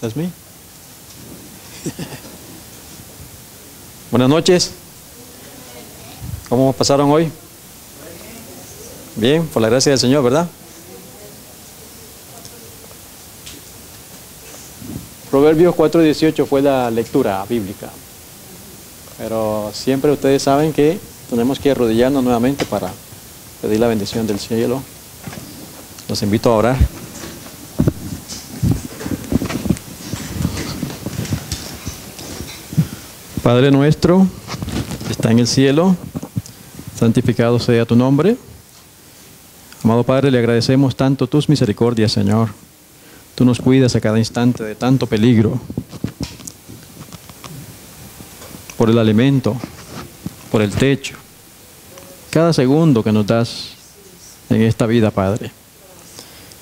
That's me. Buenas noches. ¿Cómo pasaron hoy? Bien, por la gracia del Señor, ¿verdad? Proverbios 4:18 fue la lectura bíblica. Pero siempre ustedes saben que tenemos que arrodillarnos nuevamente para pedir la bendición del cielo. Los invito a orar. Padre nuestro, que está en el cielo, santificado sea tu nombre. Amado Padre, le agradecemos tanto tus misericordias, Señor. Tú nos cuidas a cada instante de tanto peligro, por el alimento, por el techo, cada segundo que nos das en esta vida, Padre.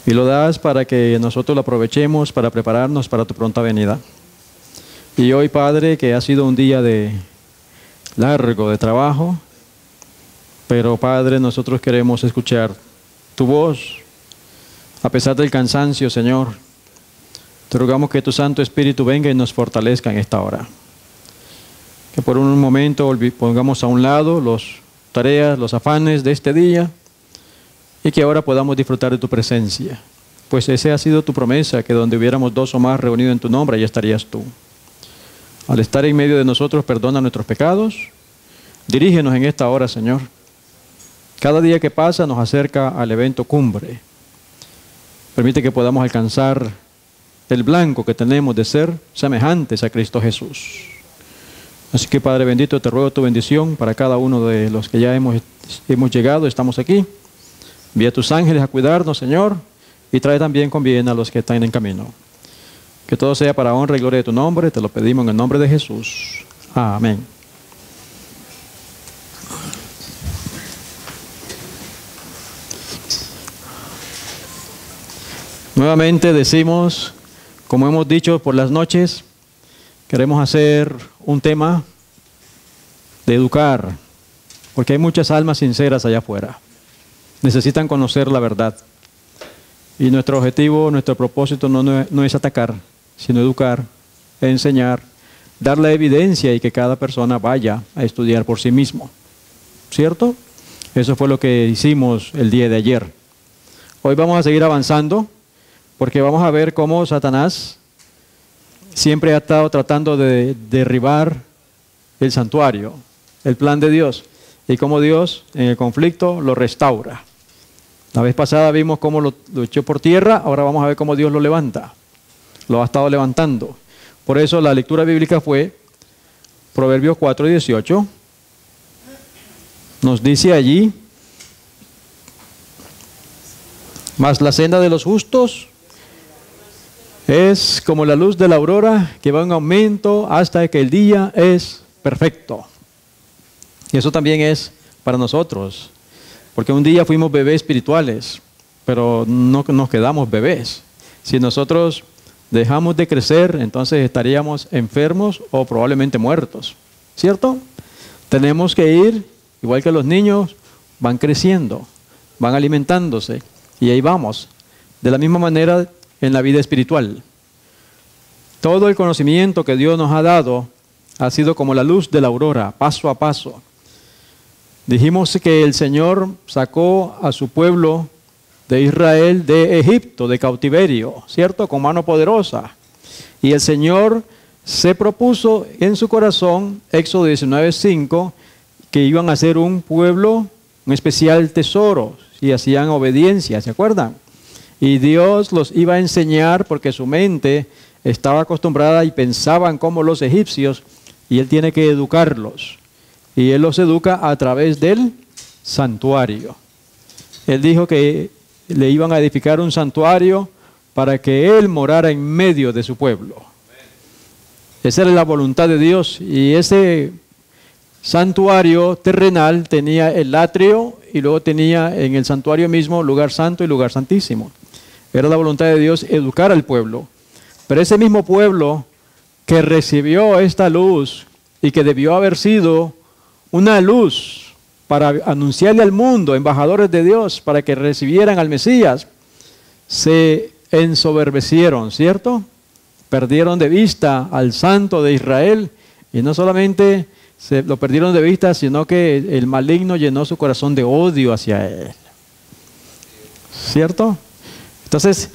Y lo das para que nosotros lo aprovechemos para prepararnos para tu pronta venida. Y hoy, Padre, que ha sido un día largo de trabajo, pero, Padre, nosotros queremos escuchar tu voz, a pesar del cansancio, Señor. Te rogamos que tu Santo Espíritu venga y nos fortalezca en esta hora. Que por un momento pongamos a un lado las tareas, los afanes de este día, y que ahora podamos disfrutar de tu presencia. Pues esa ha sido tu promesa, que donde hubiéramos dos o más reunidos en tu nombre, allí estarías tú. Al estar en medio de nosotros, perdona nuestros pecados. Dirígenos en esta hora, Señor. Cada día que pasa nos acerca al evento cumbre. Permite que podamos alcanzar el blanco que tenemos de ser semejantes a Cristo Jesús. Así que, Padre bendito, te ruego tu bendición para cada uno de los que ya hemos llegado, estamos aquí. Envía a tus ángeles a cuidarnos, Señor, y trae también con bien a los que están en camino. Que todo sea para honra y gloria de tu nombre, te lo pedimos en el nombre de Jesús. Amén. Nuevamente decimos, como hemos dicho por las noches, queremos hacer un tema de educar, porque hay muchas almas sinceras allá afuera. Necesitan conocer la verdad. Y nuestro objetivo, nuestro propósito no es atacar, sino educar, enseñar, dar la evidencia y que cada persona vaya a estudiar por sí mismo. ¿Cierto? Eso fue lo que hicimos el día de ayer. Hoy vamos a seguir avanzando, porque vamos a ver cómo Satanás siempre ha estado tratando de derribar el santuario, el plan de Dios, y cómo Dios en el conflicto lo restaura. La vez pasada vimos cómo lo echó por tierra, ahora vamos a ver cómo Dios lo levanta. Lo ha estado levantando. Por eso la lectura bíblica fue Proverbios 4:18. Nos dice allí, mas la senda de los justos es como la luz de la aurora que va en aumento hasta que el día es perfecto. Y eso también es para nosotros, porque un día fuimos bebés espirituales, pero no nos quedamos bebés. Si nosotros dejamos de crecer, entonces estaríamos enfermos o probablemente muertos, ¿cierto? Tenemos que ir, igual que los niños, van creciendo, van alimentándose, y ahí vamos. De la misma manera en la vida espiritual. Todo el conocimiento que Dios nos ha dado ha sido como la luz de la aurora, paso a paso. Dijimos que el Señor sacó a su pueblo de Israel de Egipto, de cautiverio, ¿cierto? Con mano poderosa. Y el Señor se propuso en su corazón, Éxodo 19:5, que iban a ser un pueblo, un especial tesoro, si hacían obediencia, ¿se acuerdan? Y Dios los iba a enseñar porque su mente estaba acostumbrada y pensaban como los egipcios, y Él tiene que educarlos. Y Él los educa a través del santuario. Él dijo que le iban a edificar un santuario para que Él morara en medio de su pueblo. Esa era la voluntad de Dios, y ese santuario terrenal tenía el atrio y luego tenía en el santuario mismo lugar santo y lugar santísimo. Era la voluntad de Dios educar al pueblo. Pero ese mismo pueblo que recibió esta luz y que debió haber sido una luz para anunciarle al mundo, embajadores de Dios, para que recibieran al Mesías, se ensoberbecieron, ¿cierto? perdieron de vista al Santo de Israel, y no solamente se lo perdieron de vista, sino que el maligno llenó su corazón de odio hacia él. ¿Cierto? Entonces,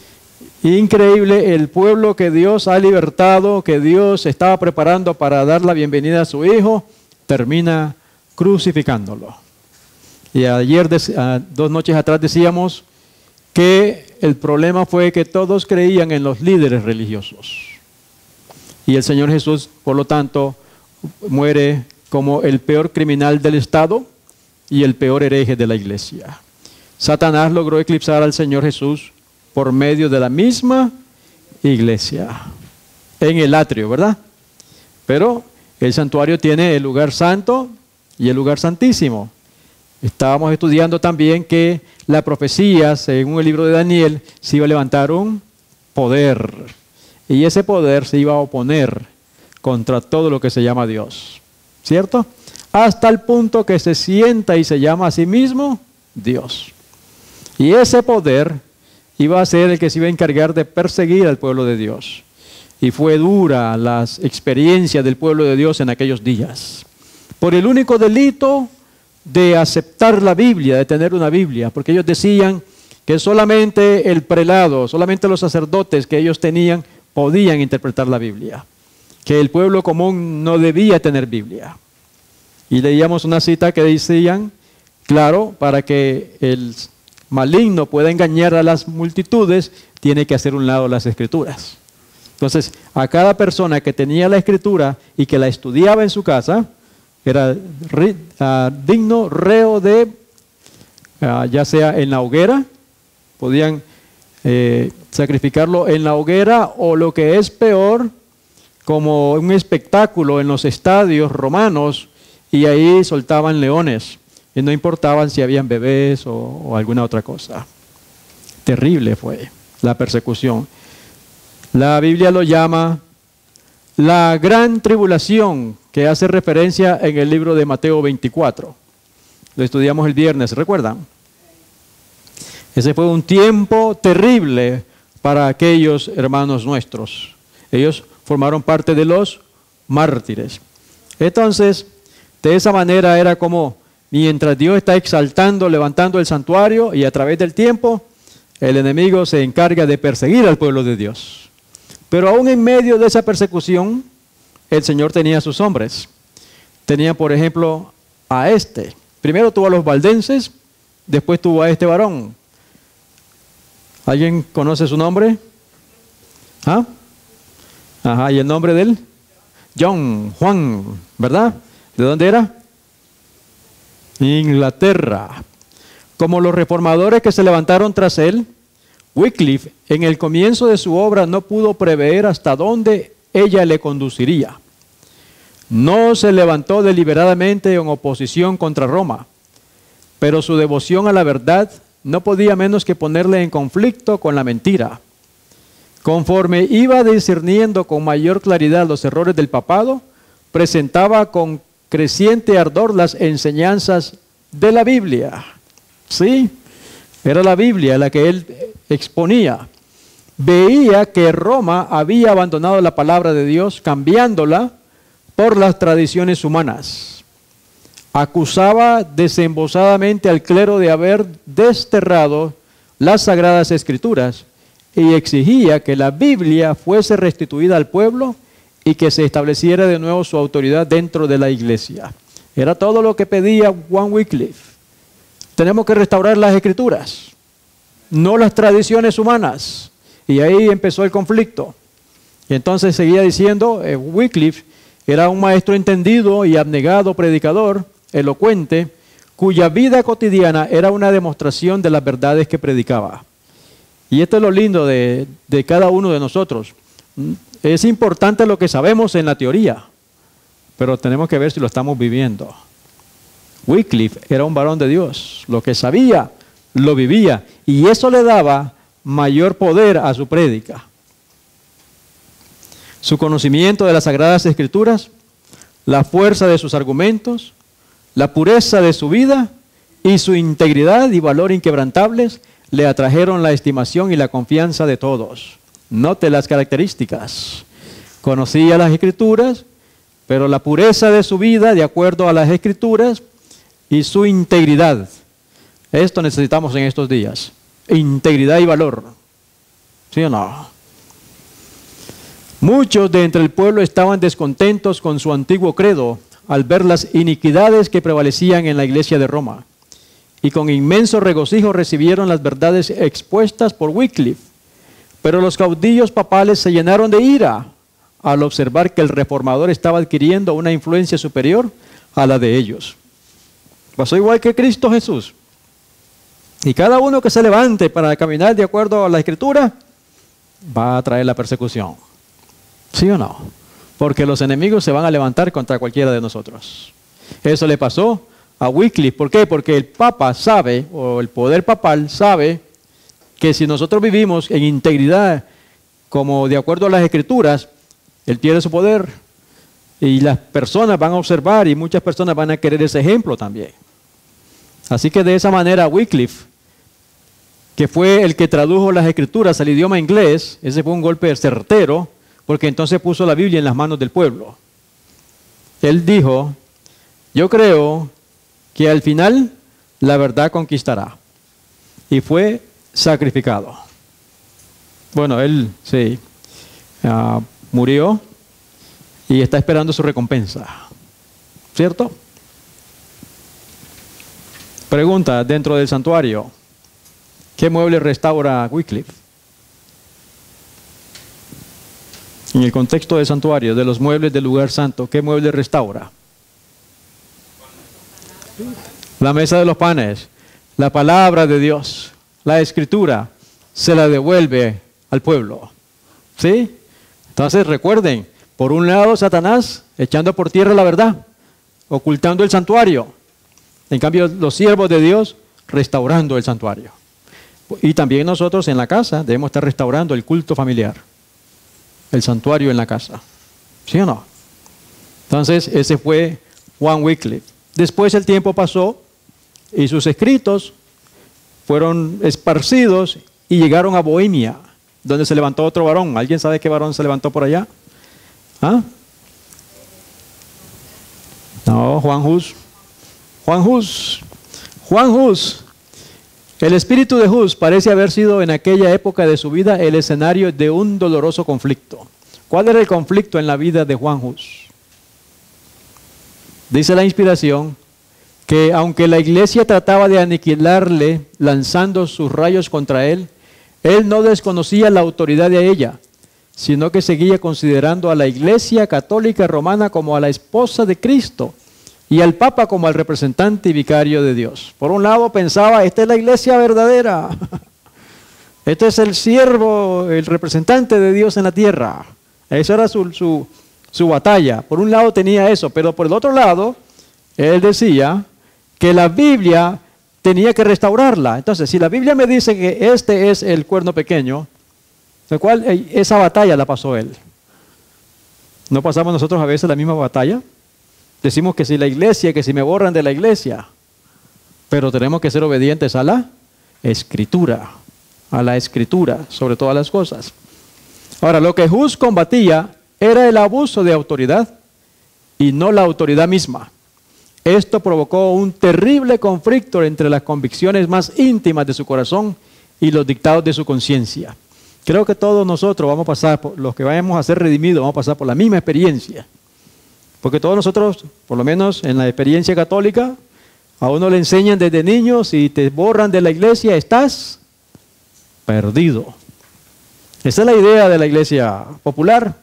increíble, el pueblo que Dios ha libertado, que Dios estaba preparando para dar la bienvenida a su Hijo, termina crucificándolo. Y ayer, 2 noches atrás, decíamos que el problema fue que todos creían en los líderes religiosos. Y el Señor Jesús, por lo tanto, muere como el peor criminal del Estado y el peor hereje de la iglesia. Satanás logró eclipsar al Señor Jesús por medio de la misma iglesia, en el atrio, ¿verdad? Pero el santuario tiene el lugar santo y el lugar santísimo. Estábamos estudiando también que la profecía, según el libro de Daniel, se iba a levantar un poder. Y ese poder se iba a oponer contra todo lo que se llama Dios. ¿Cierto? Hasta el punto que se sienta y se llama a sí mismo Dios. Y ese poder iba a ser el que se iba a encargar de perseguir al pueblo de Dios. Y fue dura las experiencias del pueblo de Dios en aquellos días. Por el único delito de aceptar la Biblia, de tener una Biblia, porque ellos decían que solamente el prelado, solamente los sacerdotes que ellos tenían podían interpretar la Biblia, que el pueblo común no debía tener Biblia. Y leíamos una cita que decían, claro, para que el maligno pueda engañar a las multitudes, tiene que hacer un lado las Escrituras. Entonces, a cada persona que tenía la Escritura y que la estudiaba en su casa, era digno reo de, ya sea en la hoguera, podían sacrificarlo en la hoguera, o lo que es peor, como un espectáculo en los estadios romanos, y ahí soltaban leones, y no importaban si habían bebés o alguna otra cosa. Terrible fue la persecución. La Biblia lo llama la gran tribulación, que hace referencia en el libro de Mateo 24. Lo estudiamos el viernes, ¿recuerdan? Ese fue un tiempo terrible para aquellos hermanos nuestros. Ellos formaron parte de los mártires. Entonces, de esa manera era como, mientras Dios está exaltando, levantando el santuario, y a través del tiempo, el enemigo se encarga de perseguir al pueblo de Dios. Pero aún en medio de esa persecución, el Señor tenía a sus hombres. Tenía, por ejemplo, a este. Primero tuvo a los valdenses, después tuvo a este varón. ¿Alguien conoce su nombre? ¿Ah? Ajá, ¿y el nombre de él? Juan, ¿verdad? ¿De dónde era? Inglaterra. Como los reformadores que se levantaron tras él, Wycliffe, en el comienzo de su obra, no pudo prever hasta dónde ella le conduciría. No se levantó deliberadamente en oposición contra Roma, pero su devoción a la verdad no podía menos que ponerle en conflicto con la mentira. Conforme iba discerniendo con mayor claridad los errores del papado, presentaba con creciente ardor las enseñanzas de la Biblia. Sí, era la Biblia la que él exponía. Veía que Roma había abandonado la palabra de Dios, cambiándola por las tradiciones humanas. Acusaba desembosadamente al clero de haber desterrado las sagradas escrituras y exigía que la Biblia fuese restituida al pueblo y que se estableciera de nuevo su autoridad dentro de la iglesia. Era todo lo que pedía Juan Wycliffe. Tenemos que restaurar las escrituras, no las tradiciones humanas. Y ahí empezó el conflicto. Y entonces seguía diciendo, Wycliffe era un maestro entendido y abnegado predicador, elocuente, cuya vida cotidiana era una demostración de las verdades que predicaba. Y esto es lo lindo de cada uno de nosotros. Es importante lo que sabemos en la teoría, pero tenemos que ver si lo estamos viviendo. Wycliffe era un varón de Dios. Lo que sabía, lo vivía. Y eso le daba mayor poder a su prédica. Su conocimiento de las Sagradas Escrituras, la fuerza de sus argumentos, la pureza de su vida y su integridad y valor inquebrantables le atrajeron la estimación y la confianza de todos. Note las características. Conocía las Escrituras, pero la pureza de su vida de acuerdo a las Escrituras y su integridad. Esto necesitamos en estos días. Integridad y valor. ¿Sí o no? Muchos de entre el pueblo estaban descontentos con su antiguo credo al ver las iniquidades que prevalecían en la iglesia de Roma. Y con inmenso regocijo recibieron las verdades expuestas por Wycliffe. Pero los caudillos papales se llenaron de ira al observar que el reformador estaba adquiriendo una influencia superior a la de ellos. Pasó igual que Cristo Jesús. Y cada uno que se levante para caminar de acuerdo a la Escritura va a traer la persecución. ¿Sí o no? Porque los enemigos se van a levantar contra cualquiera de nosotros. Eso le pasó a Wycliffe. ¿Por qué? Porque el Papa sabe, o el poder papal sabe, que si nosotros vivimos en integridad, como de acuerdo a las Escrituras, Él tiene su poder. Y las personas van a observar y muchas personas van a querer ese ejemplo también. Así que de esa manera Wycliffe, que fue el que tradujo las Escrituras al idioma inglés, ese fue un golpe certero, porque entonces puso la Biblia en las manos del pueblo. Él dijo, yo creo que al final la verdad conquistará. Y fue sacrificado. Bueno, él sí, murió y está esperando su recompensa. ¿Cierto? Pregunta, dentro del santuario, ¿qué mueble restaura Wycliffe? En el contexto del santuario, de los muebles del lugar santo, ¿qué mueble restaura? La mesa de los panes, la palabra de Dios, la Escritura, se la devuelve al pueblo. ¿Sí? Entonces recuerden, por un lado Satanás echando por tierra la verdad, ocultando el santuario. En cambio, los siervos de Dios restaurando el santuario. Y también nosotros en la casa debemos estar restaurando el culto familiar. El santuario en la casa. ¿Sí o no? Entonces, ese fue Juan Wycliffe. Después el tiempo pasó y sus escritos fueron esparcidos y llegaron a Bohemia, donde se levantó otro varón. ¿Alguien sabe qué varón se levantó por allá? ¿Ah? No, Juan Hus. Juan Hus. Juan Hus. El espíritu de Hus parece haber sido en aquella época de su vida el escenario de un doloroso conflicto. ¿Cuál era el conflicto en la vida de Juan Hus? Dice la inspiración que aunque la iglesia trataba de aniquilarle lanzando sus rayos contra él, él no desconocía la autoridad de ella, sino que seguía considerando a la iglesia católica romana como a la esposa de Cristo y al Papa como al representante y vicario de Dios. Por un lado pensaba, esta es la iglesia verdadera, este es el siervo, el representante de Dios en la tierra. Esa era su batalla. Por un lado tenía eso, pero por el otro lado, él decía que la Biblia tenía que restaurarla. Entonces, si la Biblia me dice que este es el cuerno pequeño, lo cual esa batalla la pasó él. ¿No pasamos nosotros a veces la misma batalla? Decimos que si la iglesia, que si me borran de la iglesia, pero tenemos que ser obedientes a la Escritura, sobre todas las cosas. Ahora, lo que Hus combatía era el abuso de autoridad y no la autoridad misma. Esto provocó un terrible conflicto entre las convicciones más íntimas de su corazón y los dictados de su conciencia. Creo que todos nosotros vamos a pasar, los que vayamos a ser redimidos, vamos a pasar por la misma experiencia. Porque todos nosotros, por lo menos en la experiencia católica, a uno le enseñan desde niño, si te borran de la iglesia, estás perdido. Esa es la idea de la iglesia popular.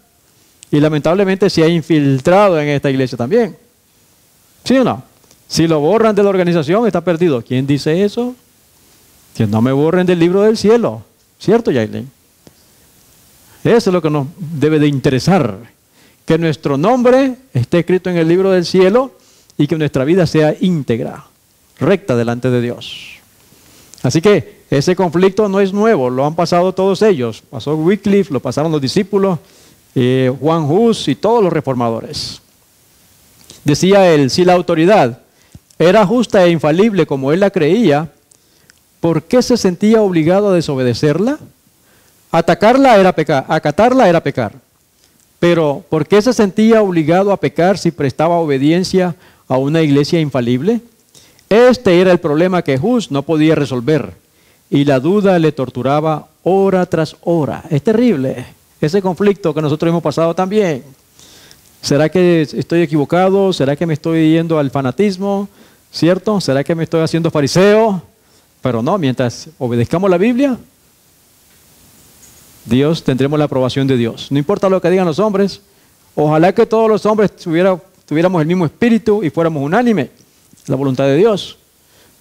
Y lamentablemente se ha infiltrado en esta iglesia también. ¿Sí o no? Si lo borran de la organización, está perdido. ¿Quién dice eso? Que no me borren del libro del cielo. ¿Cierto, Yailin? Eso es lo que nos debe de interesar. Que nuestro nombre esté escrito en el libro del cielo y que nuestra vida sea íntegra, recta delante de Dios. Así que ese conflicto no es nuevo, lo han pasado todos ellos. Pasó Wycliffe, lo pasaron los discípulos, Juan Hus y todos los reformadores. Decía él, si la autoridad era justa e infalible como él la creía, ¿por qué se sentía obligado a desobedecerla? Atacarla era pecar, acatarla era pecar. Pero, ¿por qué se sentía obligado a pecar si prestaba obediencia a una iglesia infalible? Este era el problema que Hus no podía resolver, y la duda le torturaba hora tras hora. Es terrible ese conflicto que nosotros hemos pasado también. ¿Será que estoy equivocado? ¿Será que me estoy yendo al fanatismo? ¿Cierto? ¿Será que me estoy haciendo fariseo? Pero no, mientras obedezcamos la Biblia, tendremos la aprobación de Dios. No importa lo que digan los hombres. Ojalá que todos los hombres tuviéramos el mismo espíritu y fuéramos unánime, la voluntad de Dios.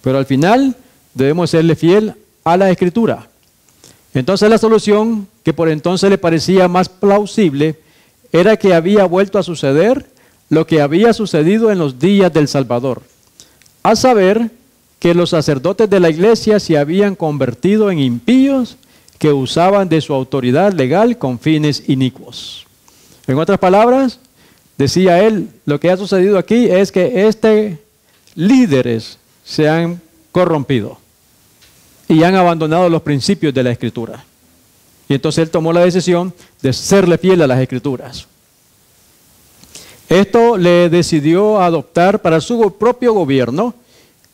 Pero al final debemos serle fiel a la Escritura. Entonces la solución, que por entonces le parecía más plausible, era que había vuelto a suceder lo que había sucedido en los días del Salvador, a saber que los sacerdotes de la iglesia se habían convertido en impíos que usaban de su autoridad legal con fines inicuos. En otras palabras, decía él, lo que ha sucedido aquí es que líderes se han corrompido y han abandonado los principios de la Escritura. Y entonces él tomó la decisión de serle fiel a las Escrituras. Esto le decidió adoptar para su propio gobierno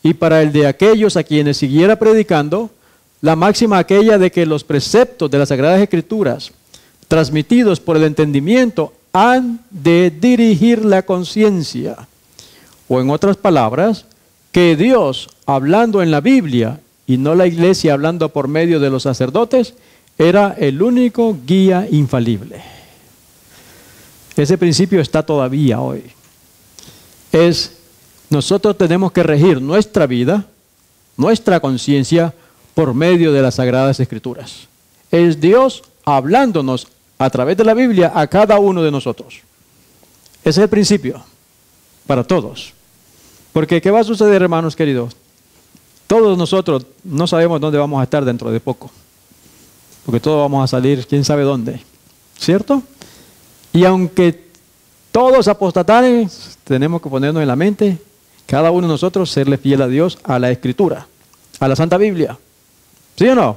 y para el de aquellos a quienes siguiera predicando la máxima aquella de que los preceptos de las Sagradas Escrituras, transmitidos por el entendimiento, han de dirigir la conciencia. O en otras palabras, que Dios, hablando en la Biblia, y no la iglesia hablando por medio de los sacerdotes, era el único guía infalible. Ese principio está todavía hoy. Nosotros tenemos que regir nuestra vida, nuestra conciencia, por medio de las Sagradas Escrituras. Es Dios hablándonos a través de la Biblia a cada uno de nosotros. Ese es el principio para todos. Porque ¿qué va a suceder, hermanos queridos? Todos nosotros no sabemos dónde vamos a estar dentro de poco. Porque todos vamos a salir quién sabe dónde. ¿Cierto? Y aunque todos apostataren, tenemos que ponernos en la mente, cada uno de nosotros, serle fiel a Dios, a la Escritura, a la Santa Biblia. ¿Sí o no?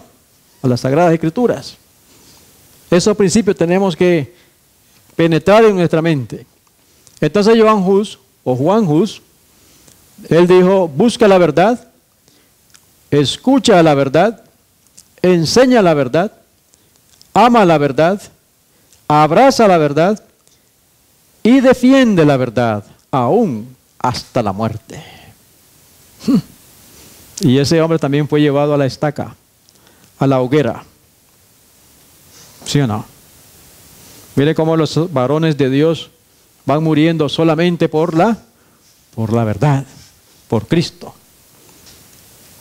A las Sagradas Escrituras. Esos principios tenemos que penetrar en nuestra mente. Entonces Juan Hus, él dijo, busca la verdad, escucha la verdad, enseña la verdad, ama la verdad, abraza la verdad y defiende la verdad, aún hasta la muerte. Y ese hombre también fue llevado a la estaca, a la hoguera. ¿Sí o no? Mire cómo los varones de Dios van muriendo solamente por la verdad, por Cristo.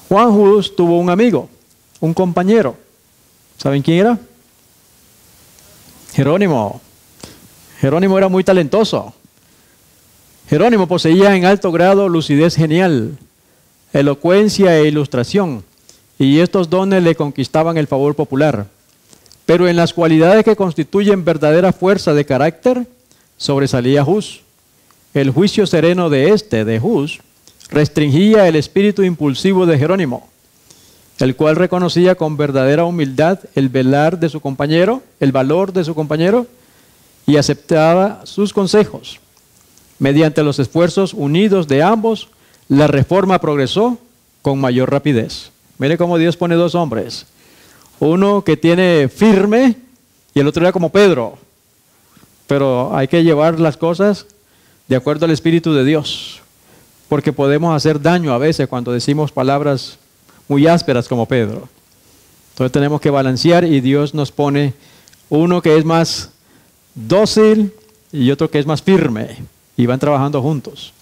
Juan Hus tuvo un amigo, un compañero. ¿Saben quién era? Jerónimo. Jerónimo era muy talentoso. Jerónimo poseía en alto grado lucidez genial, elocuencia e ilustración, y estos dones le conquistaban el favor popular. Pero en las cualidades que constituyen verdadera fuerza de carácter, sobresalía Hus. El juicio sereno de Hus, restringía el espíritu impulsivo de Jerónimo, el cual reconocía con verdadera humildad el valor de su compañero, y aceptaba sus consejos. Mediante los esfuerzos unidos de ambos, la reforma progresó con mayor rapidez. Mire cómo Dios pone dos hombres. Uno que tiene firme y el otro era como Pedro. Pero hay que llevar las cosas de acuerdo al Espíritu de Dios. Porque podemos hacer daño a veces cuando decimos palabras muy ásperas como Pedro. Entonces tenemos que balancear y Dios nos pone uno que es más dócil y otro que es más firme. Y van trabajando juntos.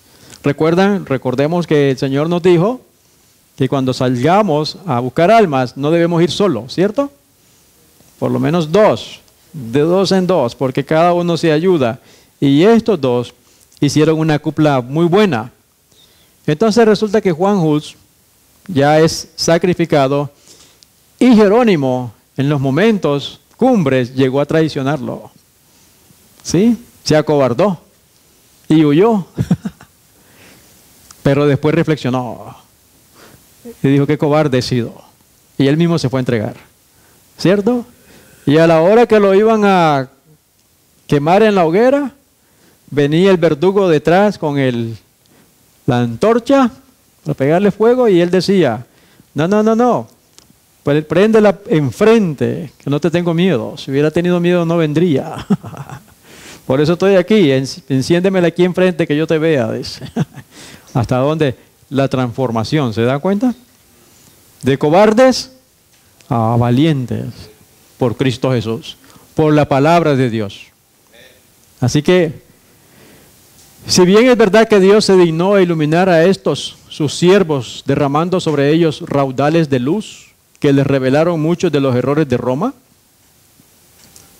Recordemos que el Señor nos dijo que cuando salgamos a buscar almas no debemos ir solo, ¿cierto? Por lo menos dos, de dos en dos, porque cada uno se ayuda. Y estos dos hicieron una cupla muy buena. Entonces resulta que Juan Hus ya es sacrificado y Jerónimo en los momentos cumbres llegó a traicionarlo. ¿Sí? Se acobardó y huyó. Pero después reflexionó y dijo, qué cobarde he sido. Y él mismo se fue a entregar. ¿Cierto? Y a la hora que lo iban a quemar en la hoguera, venía el verdugo detrás con la antorcha para pegarle fuego y él decía, no, préndela enfrente, que no te tengo miedo. Si hubiera tenido miedo no vendría. Por eso estoy aquí, enciéndemela aquí enfrente que yo te vea. Dice. Hasta dónde la transformación, ¿se da cuenta? De cobardes a valientes por Cristo Jesús, por la palabra de Dios. Así que, si bien es verdad que Dios se dignó a iluminar a estos, sus siervos, derramando sobre ellos raudales de luz que les revelaron muchos de los errores de Roma,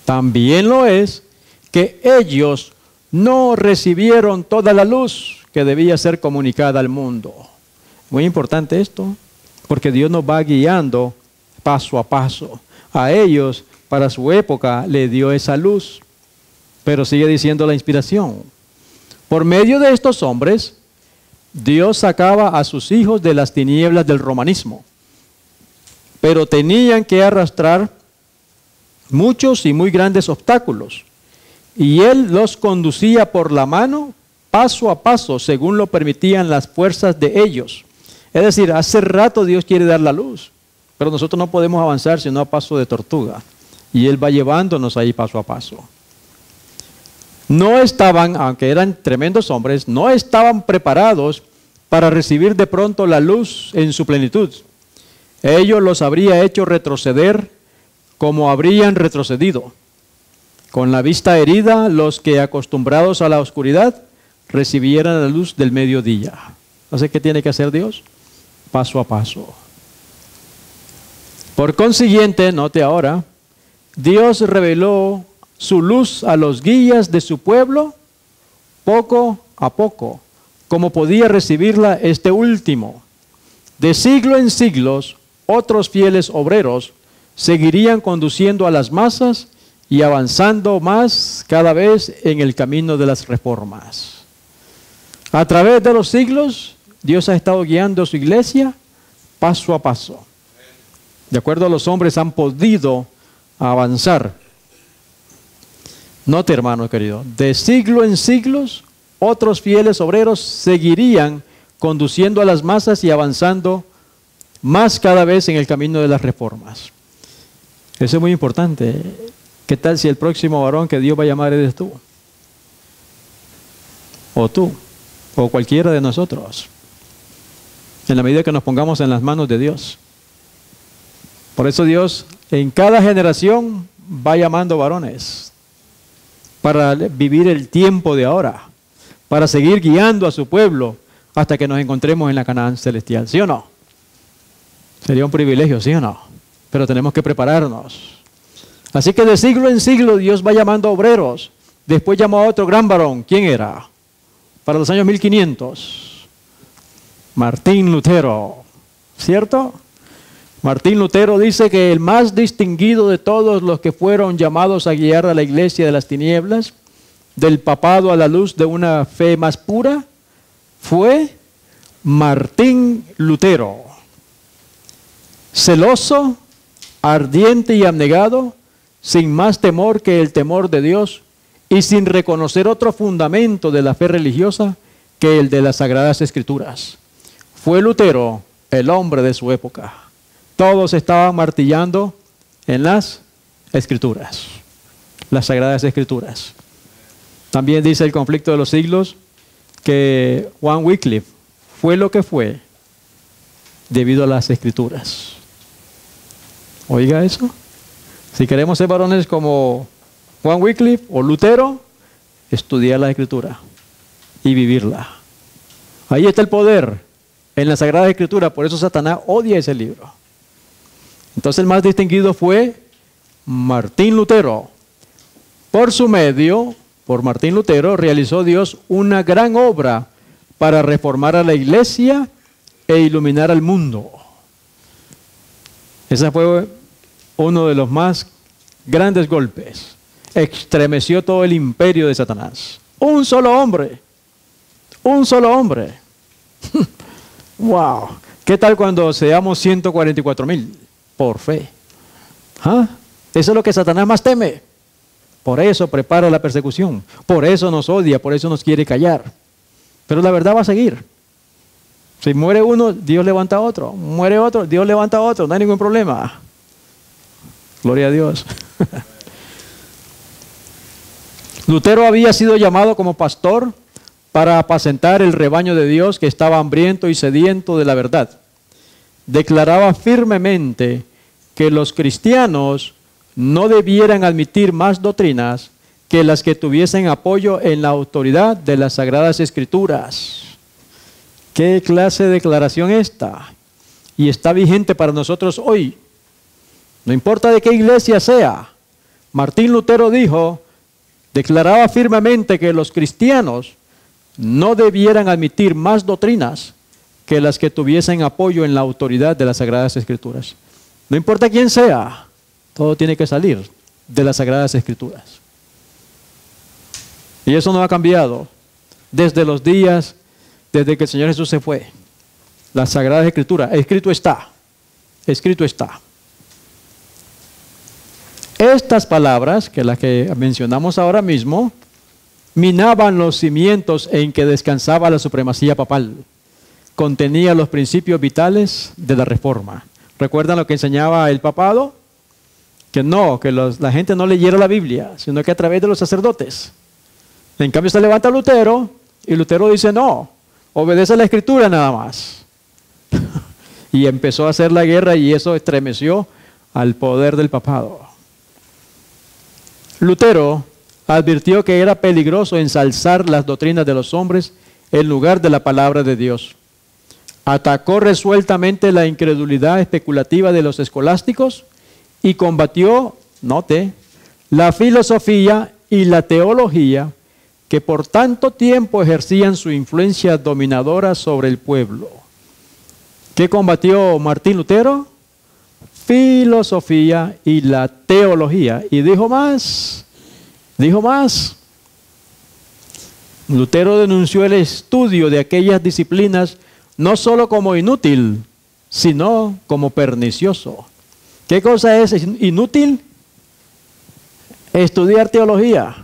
también lo es que ellos no recibieron toda la luz que debía ser comunicada al mundo. Muy importante esto, porque Dios nos va guiando paso a paso. A ellos, para su época, le dio esa luz, pero sigue diciendo la inspiración. Por medio de estos hombres, Dios sacaba a sus hijos de las tinieblas del romanismo, pero tenían que arrastrar muchos y muy grandes obstáculos, y Él los conducía por la mano, paso a paso, según lo permitían las fuerzas de ellos. Es decir, hace rato Dios quiere dar la luz, pero nosotros no podemos avanzar sino a paso de tortuga, y Él va llevándonos ahí paso a paso. No estaban, aunque eran tremendos hombres, no estaban preparados para recibir de pronto la luz en su plenitud. Ellos los habría hecho retroceder como habrían retrocedido. Con la vista herida, los que acostumbrados a la oscuridad recibieran la luz del mediodía. Entonces, ¿qué tiene que hacer Dios? Paso a paso. Por consiguiente, note ahora, Dios reveló su luz a los guías de su pueblo poco a poco, como podía recibirla este último. De siglo en siglos, otros fieles obreros seguirían conduciendo a las masas y avanzando más cada vez en el camino de las reformas. A través de los siglos, Dios ha estado guiando a su iglesia paso a paso. De acuerdo a los hombres han podido avanzar. Note, hermano querido, de siglo en siglos, otros fieles obreros seguirían conduciendo a las masas y avanzando más cada vez en el camino de las reformas. Eso es muy importante. ¿Qué tal si el próximo varón que Dios va a llamar eres tú? O tú, o cualquiera de nosotros. En la medida que nos pongamos en las manos de Dios. Por eso Dios en cada generación va llamando varones para vivir el tiempo de ahora, para seguir guiando a su pueblo hasta que nos encontremos en la Canaán celestial. ¿Sí o no? Sería un privilegio, ¿sí o no? Pero tenemos que prepararnos. Así que de siglo en siglo Dios va llamando obreros. Después llamó a otro gran varón. ¿Quién era? Para los años 1500. Martín Lutero. ¿Cierto? Martín Lutero dice que el más distinguido de todos los que fueron llamados a guiar a la iglesia de las tinieblas, del papado a la luz de una fe más pura, fue Martín Lutero. Celoso, ardiente y abnegado, sin más temor que el temor de Dios y sin reconocer otro fundamento de la fe religiosa que el de las Sagradas Escrituras. Fue Lutero el hombre de su época. Todos estaban martillando en las Escrituras, las Sagradas Escrituras. También dice el conflicto de los siglos que Juan Wycliffe fue lo que fue debido a las Escrituras. Oiga eso. Si queremos ser varones como Juan Wycliffe o Lutero, estudiar la Escritura y vivirla. Ahí está el poder en la Sagrada Escritura, por eso Satanás odia ese libro. Entonces el más distinguido fue Martín Lutero. Por su medio, por Martín Lutero, realizó Dios una gran obra para reformar a la iglesia e iluminar al mundo. Ese fue uno de los más grandes golpes. Estremeció todo el imperio de Satanás. Un solo hombre. Un solo hombre. ¡Wow! ¿Qué tal cuando seamos 144,000? Por fe. ¿Ah? Eso es lo que Satanás más teme. Por eso prepara la persecución. Por eso nos odia, por eso nos quiere callar. Pero la verdad va a seguir. Si muere uno, Dios levanta a otro. Muere otro, Dios levanta a otro. No hay ningún problema. Gloria a Dios. Lutero había sido llamado como pastor para apacentar el rebaño de Dios que estaba hambriento y sediento de la verdad. Declaraba firmemente que los cristianos no debieran admitir más doctrinas que las que tuviesen apoyo en la autoridad de las Sagradas Escrituras. ¿Qué clase de declaración esta? Y está vigente para nosotros hoy. No importa de qué iglesia sea. Martín Lutero dijo, declaraba firmemente que los cristianos no debieran admitir más doctrinas que las que tuviesen apoyo en la autoridad de las Sagradas Escrituras. No importa quién sea, todo tiene que salir de las Sagradas Escrituras. Y eso no ha cambiado desde los días, desde que el Señor Jesús se fue. Las Sagradas Escrituras, escrito está, escrito está. Estas palabras, que las que mencionamos ahora mismo, minaban los cimientos en que descansaba la supremacía papal. Contenía los principios vitales de la Reforma. ¿Recuerdan lo que enseñaba el papado? Que no, que la gente no leyera la Biblia, sino que a través de los sacerdotes. En cambio se levanta Lutero, y Lutero dice no, obedece a la Escritura nada más. Y empezó a hacer la guerra y eso estremeció al poder del papado. Lutero advirtió que era peligroso ensalzar las doctrinas de los hombres en lugar de la palabra de Dios. Atacó resueltamente la incredulidad especulativa de los escolásticos y combatió, note, la filosofía y la teología que por tanto tiempo ejercían su influencia dominadora sobre el pueblo. ¿Qué combatió Martín Lutero? Filosofía y la teología. Y dijo más. Lutero denunció el estudio de aquellas disciplinas no solo como inútil, sino como pernicioso. ¿Qué cosa es inútil? Estudiar teología,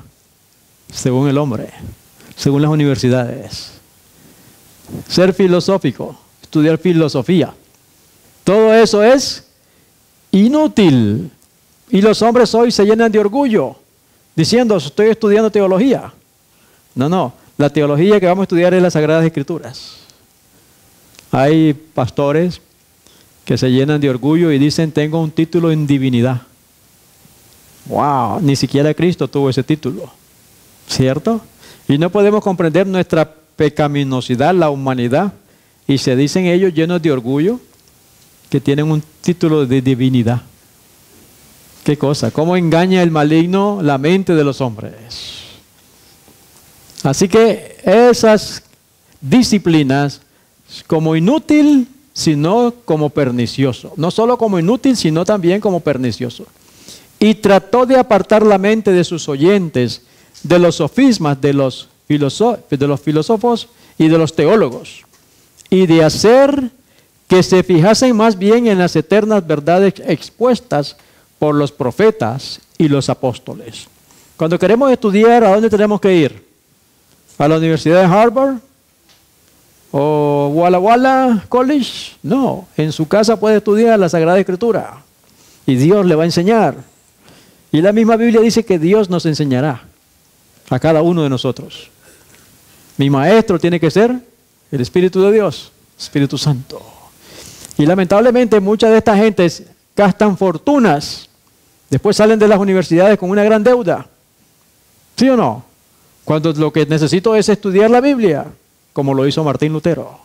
según el hombre, según las universidades. Ser filosófico, estudiar filosofía. Todo eso es inútil. Y los hombres hoy se llenan de orgullo, diciendo, estoy estudiando teología. No, la teología que vamos a estudiar es las Sagradas Escrituras. Hay pastores que se llenan de orgullo y dicen, tengo un título en divinidad. ¡Wow! Ni siquiera Cristo tuvo ese título, ¿cierto? Y no podemos comprender nuestra pecaminosidad, la humanidad, y se dicen ellos llenos de orgullo que tienen un título de divinidad. ¿Qué cosa? ¿Cómo engaña el maligno la mente de los hombres? Así que esas disciplinas, como inútil, sino como pernicioso. No solo como inútil, sino también como pernicioso. Y trató de apartar la mente de sus oyentes de los sofismas de los filósofos y de los teólogos, y de hacer que se fijasen más bien en las eternas verdades expuestas por los profetas y los apóstoles. Cuando queremos estudiar, ¿a dónde tenemos que ir? ¿A la Universidad de Harvard? ¿O Walla Walla College? No, en su casa puede estudiar la Sagrada Escritura y Dios le va a enseñar. Y la misma Biblia dice que Dios nos enseñará a cada uno de nosotros. Mi maestro tiene que ser el Espíritu de Dios, Espíritu Santo. Y lamentablemente muchas de estas gentes gastan fortunas, después salen de las universidades con una gran deuda. ¿Sí o no? Cuando lo que necesito es estudiar la Biblia, como lo hizo Martín Lutero,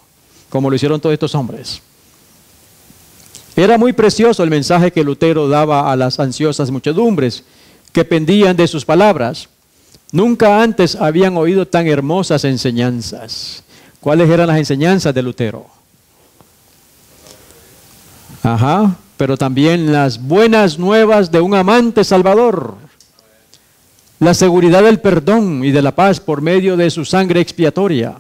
como lo hicieron todos estos hombres. Era muy precioso el mensaje que Lutero daba a las ansiosas muchedumbres que pendían de sus palabras. Nunca antes habían oído tan hermosas enseñanzas. ¿Cuáles eran las enseñanzas de Lutero? Pero también las buenas nuevas de un amante salvador. La seguridad del perdón y de la paz por medio de su sangre expiatoria.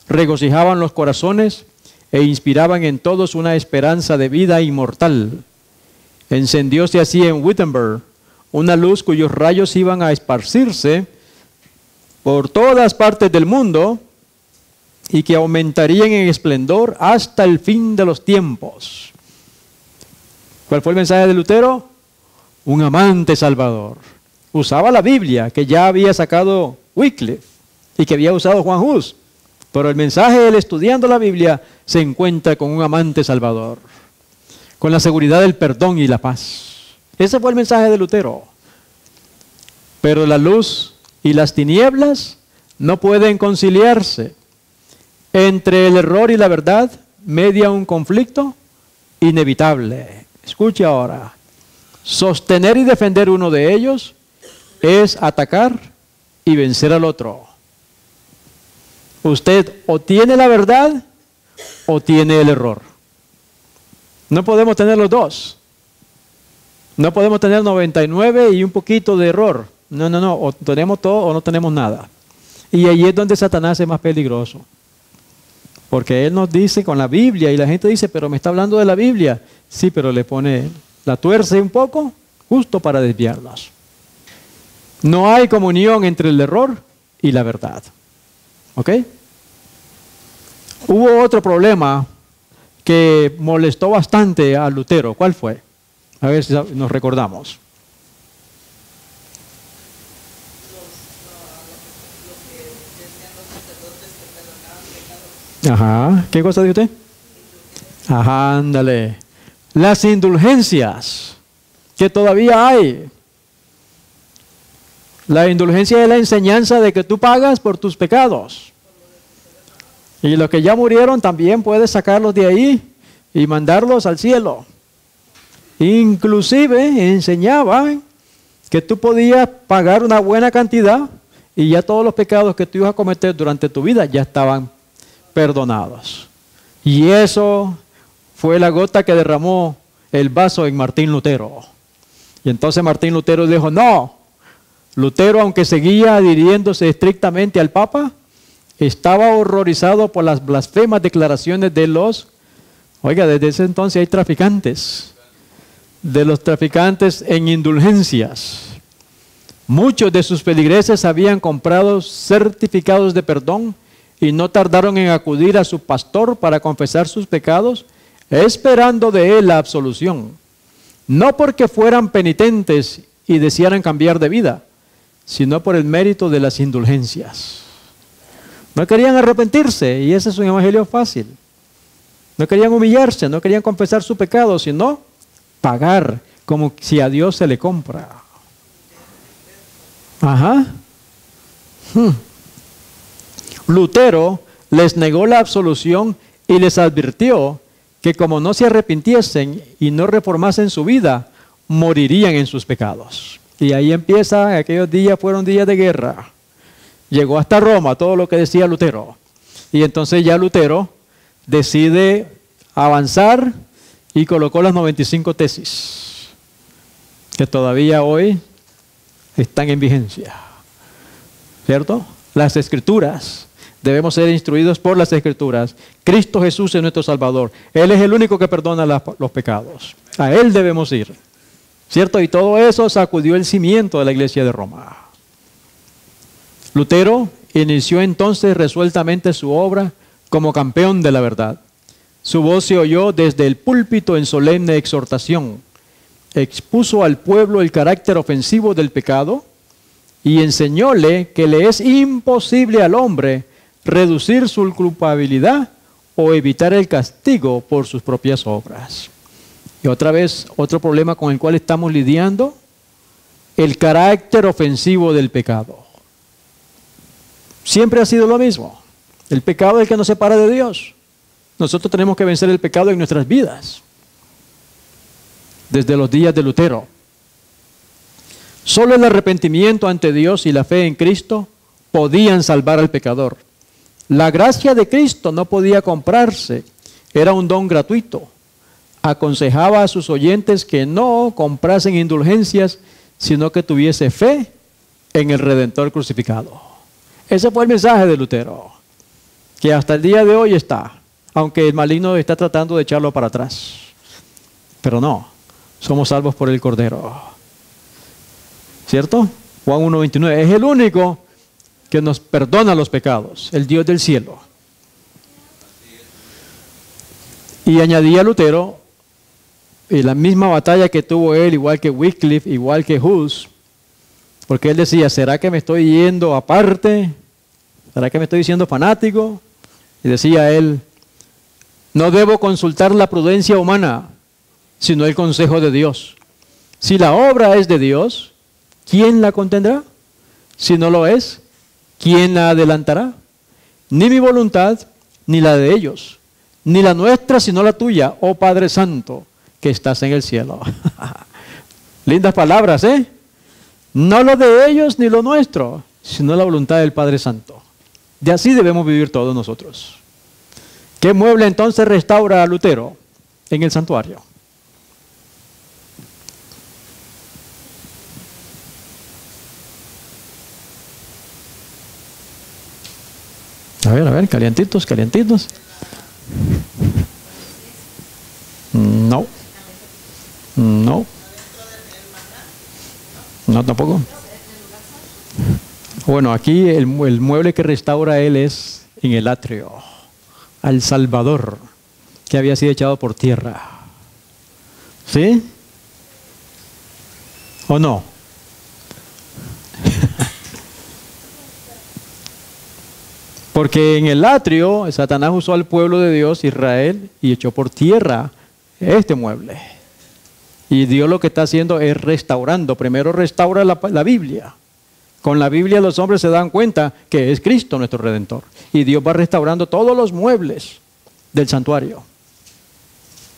Regocijaban los corazones e inspiraban en todos una esperanza de vida inmortal. Encendióse así en Wittenberg una luz cuyos rayos iban a esparcirse por todas partes del mundo y que aumentarían en esplendor hasta el fin de los tiempos. ¿Cuál fue el mensaje de Lutero? Un amante salvador. Usaba la Biblia que ya había sacado Wycliffe y que había usado Juan Hus, pero el mensaje de él estudiando la Biblia se encuentra con un amante salvador, con la seguridad del perdón y la paz. Ese fue el mensaje de Lutero. Pero la luz y las tinieblas no pueden conciliarse. Entre el error y la verdad media un conflicto inevitable. Escuche ahora. Sostener y defender uno de ellos es atacar y vencer al otro. Usted o tiene la verdad o tiene el error. No podemos tener los dos. No podemos tener 99 y un poquito de error. No. O tenemos todo o no tenemos nada. Y ahí es donde Satanás es más peligroso. Porque él nos dice con la Biblia y la gente dice, pero me está hablando de la Biblia. Sí, pero le pone, la tuerce un poco justo para desviarnos. No hay comunión entre el error y la verdad. ¿Ok? Hubo otro problema que molestó bastante a Lutero. ¿Cuál fue? A ver si nos recordamos. Ajá. ¿Qué cosa dice usted? Ajá, ándale. Las indulgencias que todavía hay. La indulgencia es la enseñanza de que tú pagas por tus pecados. Y los que ya murieron también puedes sacarlos de ahí y mandarlos al cielo. Inclusive enseñaba que tú podías pagar una buena cantidad y ya todos los pecados que tú ibas a cometer durante tu vida ya estaban perdonados. Y eso fue la gota que derramó el vaso en Martín Lutero. Y entonces Martín Lutero dijo, no. Lutero, aunque seguía adhiriéndose estrictamente al Papa, estaba horrorizado por las blasfemas declaraciones de los, oiga, desde ese entonces hay traficantes, de los traficantes en indulgencias. Muchos de sus feligreses habían comprado certificados de perdón y no tardaron en acudir a su pastor para confesar sus pecados, esperando de él la absolución. No porque fueran penitentes y desearan cambiar de vida, sino por el mérito de las indulgencias. No querían arrepentirse, y ese es un evangelio fácil. No querían humillarse, no querían confesar su pecado, sino pagar como si a Dios se le compra. Ajá. Lutero les negó la absolución y les advirtió que como no se arrepintiesen y no reformasen su vida, morirían en sus pecados. Y ahí empieza, aquellos días fueron días de guerra. Llegó hasta Roma todo lo que decía Lutero. Y entonces ya Lutero decide avanzar y colocó las 95 tesis, que todavía hoy están en vigencia. ¿Cierto? Las Escrituras. Debemos ser instruidos por las Escrituras. Cristo Jesús es nuestro Salvador. Él es el único que perdona los pecados. A Él debemos ir. ¿Cierto? Y todo eso sacudió el cimiento de la iglesia de Roma. Lutero inició entonces resueltamente su obra como campeón de la verdad. Su voz se oyó desde el púlpito en solemne exhortación. Expuso al pueblo el carácter ofensivo del pecado y enseñóle que le es imposible al hombre reducir su culpabilidad o evitar el castigo por sus propias obras. Y otra vez, otro problema con el cual estamos lidiando, el carácter ofensivo del pecado. Siempre ha sido lo mismo. El pecado es el que nos separa de Dios. Nosotros tenemos que vencer el pecado en nuestras vidas. Desde los días de Lutero. Solo el arrepentimiento ante Dios y la fe en Cristo podían salvar al pecador. La gracia de Cristo no podía comprarse, era un don gratuito. Aconsejaba a sus oyentes que no comprasen indulgencias, sino que tuviese fe en el Redentor crucificado. Ese fue el mensaje de Lutero, que hasta el día de hoy está, aunque el maligno está tratando de echarlo para atrás. Pero no, somos salvos por el Cordero. ¿Cierto? Juan 1:29. Es el único que nos perdona los pecados, el Dios del cielo. Y añadía Lutero, y la misma batalla que tuvo él, igual que Wycliffe, igual que Hus, porque él decía, ¿será que me estoy yendo aparte? ¿Será que me estoy diciendo fanático? Y decía él, no debo consultar la prudencia humana, sino el consejo de Dios. Si la obra es de Dios, ¿quién la contendrá? Si no lo es, ¿quién la adelantará? Ni mi voluntad, ni la de ellos, ni la nuestra, sino la tuya, oh Padre Santo, que estás en el cielo. Lindas palabras, ¿eh? No lo de ellos ni lo nuestro, sino la voluntad del Padre Santo. De así debemos vivir todos nosotros. ¿Qué mueble entonces restaura a Lutero en el santuario? A ver, calientitos, calientitos. No. No. No, tampoco. Bueno, aquí el mueble que restaura él es en el atrio, al Salvador, que había sido echado por tierra. ¿Sí? ¿O no? Porque en el atrio, Satanás usó al pueblo de Dios, Israel, y echó por tierra este mueble. Y Dios lo que está haciendo es restaurando. Primero restaura la Biblia. Con la Biblia los hombres se dan cuenta que es Cristo nuestro Redentor. Y Dios va restaurando todos los muebles del santuario.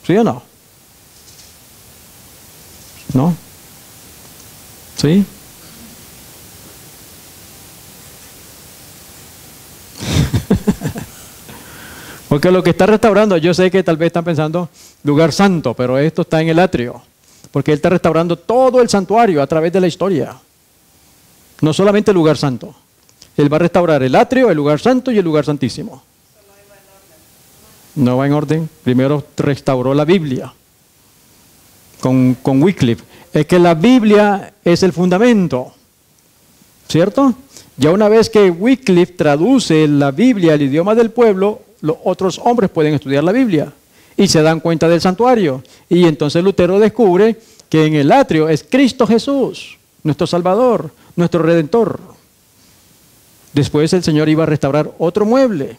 ¿Sí o no? ¿No? ¿Sí? Porque lo que está restaurando, yo sé que tal vez están pensando lugar santo, pero esto está en el atrio. Porque Él está restaurando todo el santuario a través de la historia. No solamente el lugar santo. Él va a restaurar el atrio, el lugar santo y el lugar santísimo. No va en orden. Primero restauró la Biblia con Wycliffe. Es que la Biblia es el fundamento. ¿Cierto? Ya una vez que Wycliffe traduce la Biblia al idioma del pueblo, los otros hombres pueden estudiar la Biblia y se dan cuenta del santuario. Y entonces Lutero descubre que en el atrio es Cristo Jesús, nuestro Salvador, nuestro Redentor. Después el Señor iba a restaurar otro mueble.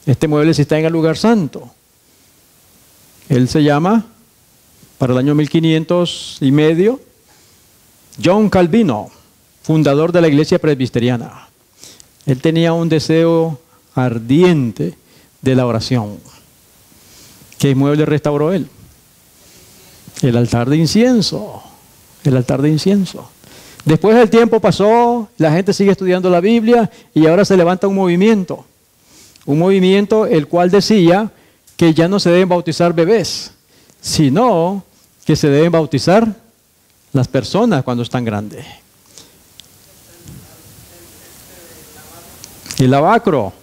Este mueble sí está en el lugar santo. Él se llama, para el año 1500 y medio, John Calvino, fundador de la iglesia presbiteriana. Él tenía un deseo ardiente de la oración. ¿Qué mueble restauró él? El altar de incienso. El altar de incienso. Después el tiempo pasó, la gente sigue estudiando la Biblia y ahora se levanta un movimiento. Un movimiento el cual decía que ya no se deben bautizar bebés, sino que se deben bautizar las personas cuando están grandes. El lavacro.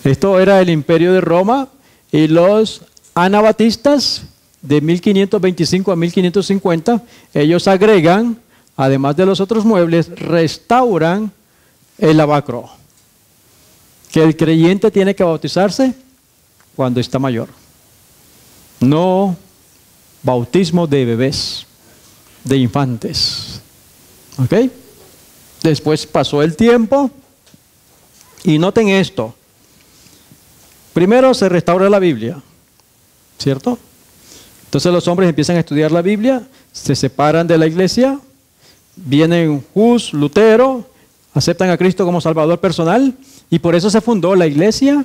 Esto era el imperio de Roma y los anabatistas de 1525 a 1550, ellos agregan, además de los otros muebles, restauran el lavacro. Que el creyente tiene que bautizarse cuando está mayor. No bautismo de bebés, de infantes. ¿Ok? Después pasó el tiempo y noten esto. Primero se restaura la Biblia, ¿cierto? Entonces los hombres empiezan a estudiar la Biblia, se separan de la iglesia, vienen Hus, Lutero, aceptan a Cristo como Salvador personal y por eso se fundó la iglesia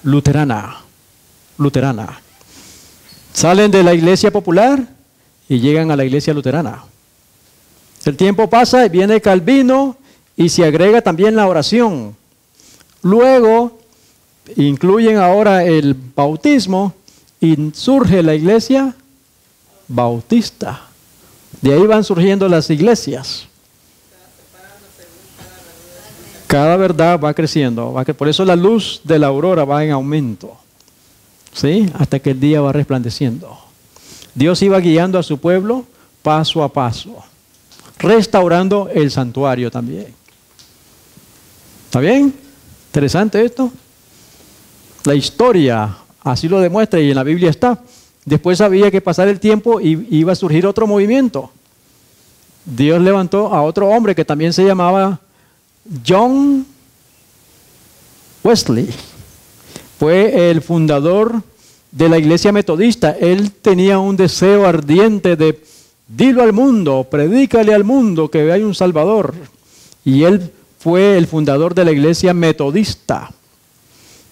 luterana. Salen de la iglesia popular y llegan a la iglesia luterana. El tiempo pasa y viene Calvino y se agrega también la oración. Luego incluyen ahora el bautismo y surge la iglesia bautista. De ahí van surgiendo las iglesias. Cada verdad va creciendo. Por eso la luz de la aurora va en aumento. ¿Sí? Hasta que el día va resplandeciendo. Dios iba guiando a su pueblo paso a paso, restaurando el santuario también. ¿Está bien? Interesante esto. La historia así lo demuestra y en la Biblia está. Después había que pasar el tiempo y iba a surgir otro movimiento. Dios levantó a otro hombre que también se llamaba John Wesley. Fue el fundador de la iglesia metodista. Él tenía un deseo ardiente de dilo al mundo, predícale al mundo que hay un Salvador. Y él fue el fundador de la iglesia metodista.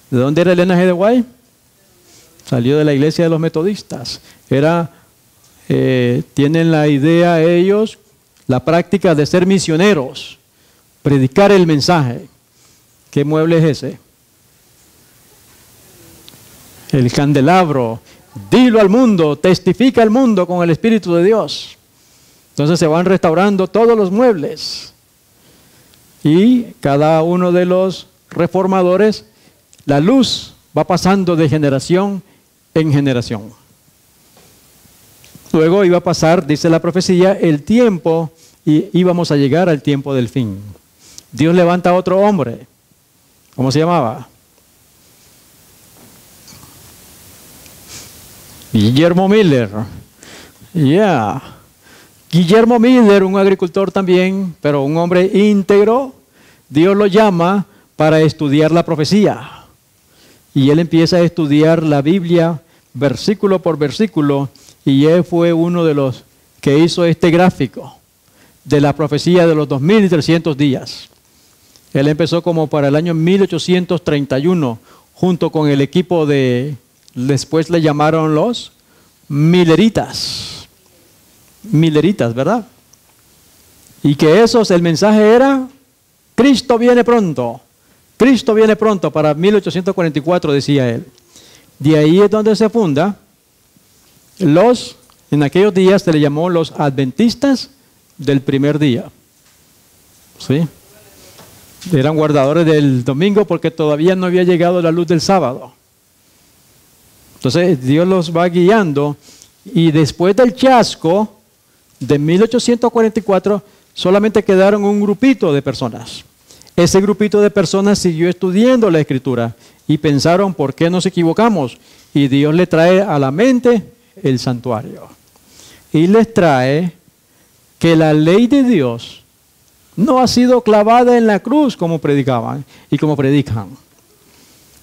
¿De dónde era Elena G. de White? Salió de la iglesia de los metodistas. Tienen la idea ellos, la práctica de ser misioneros, predicar el mensaje. ¿Qué mueble es ese? El candelabro. Dilo al mundo, testifica al mundo con el Espíritu de Dios. Entonces se van restaurando todos los muebles. Y cada uno de los reformadores, la luz va pasando de generación en generación. Luego iba a pasar, dice la profecía, el tiempo y íbamos a llegar al tiempo del fin. Dios levanta a otro hombre. ¿Cómo se llamaba? Guillermo Miller. Guillermo Miller, un agricultor también, pero un hombre íntegro. Dios lo llama para estudiar la profecía. Y él empieza a estudiar la Biblia versículo por versículo. Y él fue uno de los que hizo este gráfico de la profecía de los 2300 días. Él empezó como para el año 1831, junto con el equipo después le llamaron los Milleritas. Milleritas, ¿verdad? Y que el mensaje era, Cristo viene pronto. Cristo viene pronto, para 1844 decía él. De ahí es donde se funda en aquellos días se le llamó los adventistas del primer día. ¿Sí? Eran guardadores del domingo porque todavía no había llegado la luz del sábado. Entonces Dios los va guiando y después del chasco de 1844 solamente quedaron un grupito de personas. Ese grupito de personas siguió estudiando la Escritura y pensaron por qué nos equivocamos. Y Dios le trae a la mente el santuario. Y les trae que la ley de Dios no ha sido clavada en la cruz como predicaban y como predican.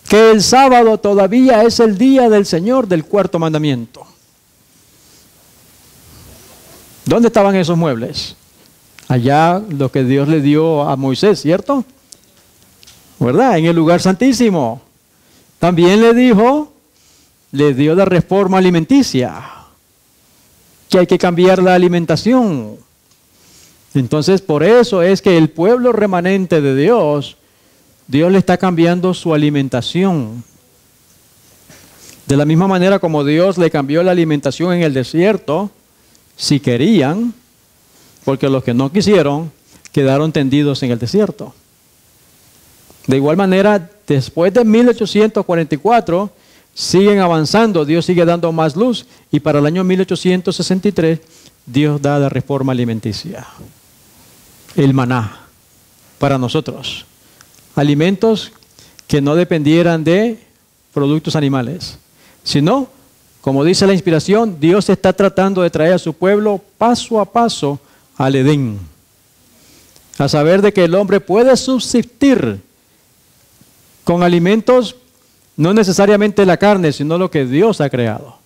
Que el sábado todavía es el día del Señor del cuarto mandamiento. ¿Dónde estaban esos muebles? Allá lo que Dios le dio a Moisés, ¿cierto? ¿Verdad? En el lugar santísimo. También le dio la reforma alimenticia, que hay que cambiar la alimentación. Entonces, por eso es que el pueblo remanente de Dios, Dios le está cambiando su alimentación. De la misma manera como Dios le cambió la alimentación en el desierto, si querían, porque los que no quisieron quedaron tendidos en el desierto. De igual manera, después de 1844, siguen avanzando, Dios sigue dando más luz, y para el año 1863, Dios da la reforma alimenticia. El maná, para nosotros. Alimentos que no dependieran de productos animales, sino, como dice la inspiración, Dios está tratando de traer a su pueblo paso a paso al Edén. A saber de que el hombre puede subsistir con alimentos, no necesariamente la carne, sino lo que Dios ha creado.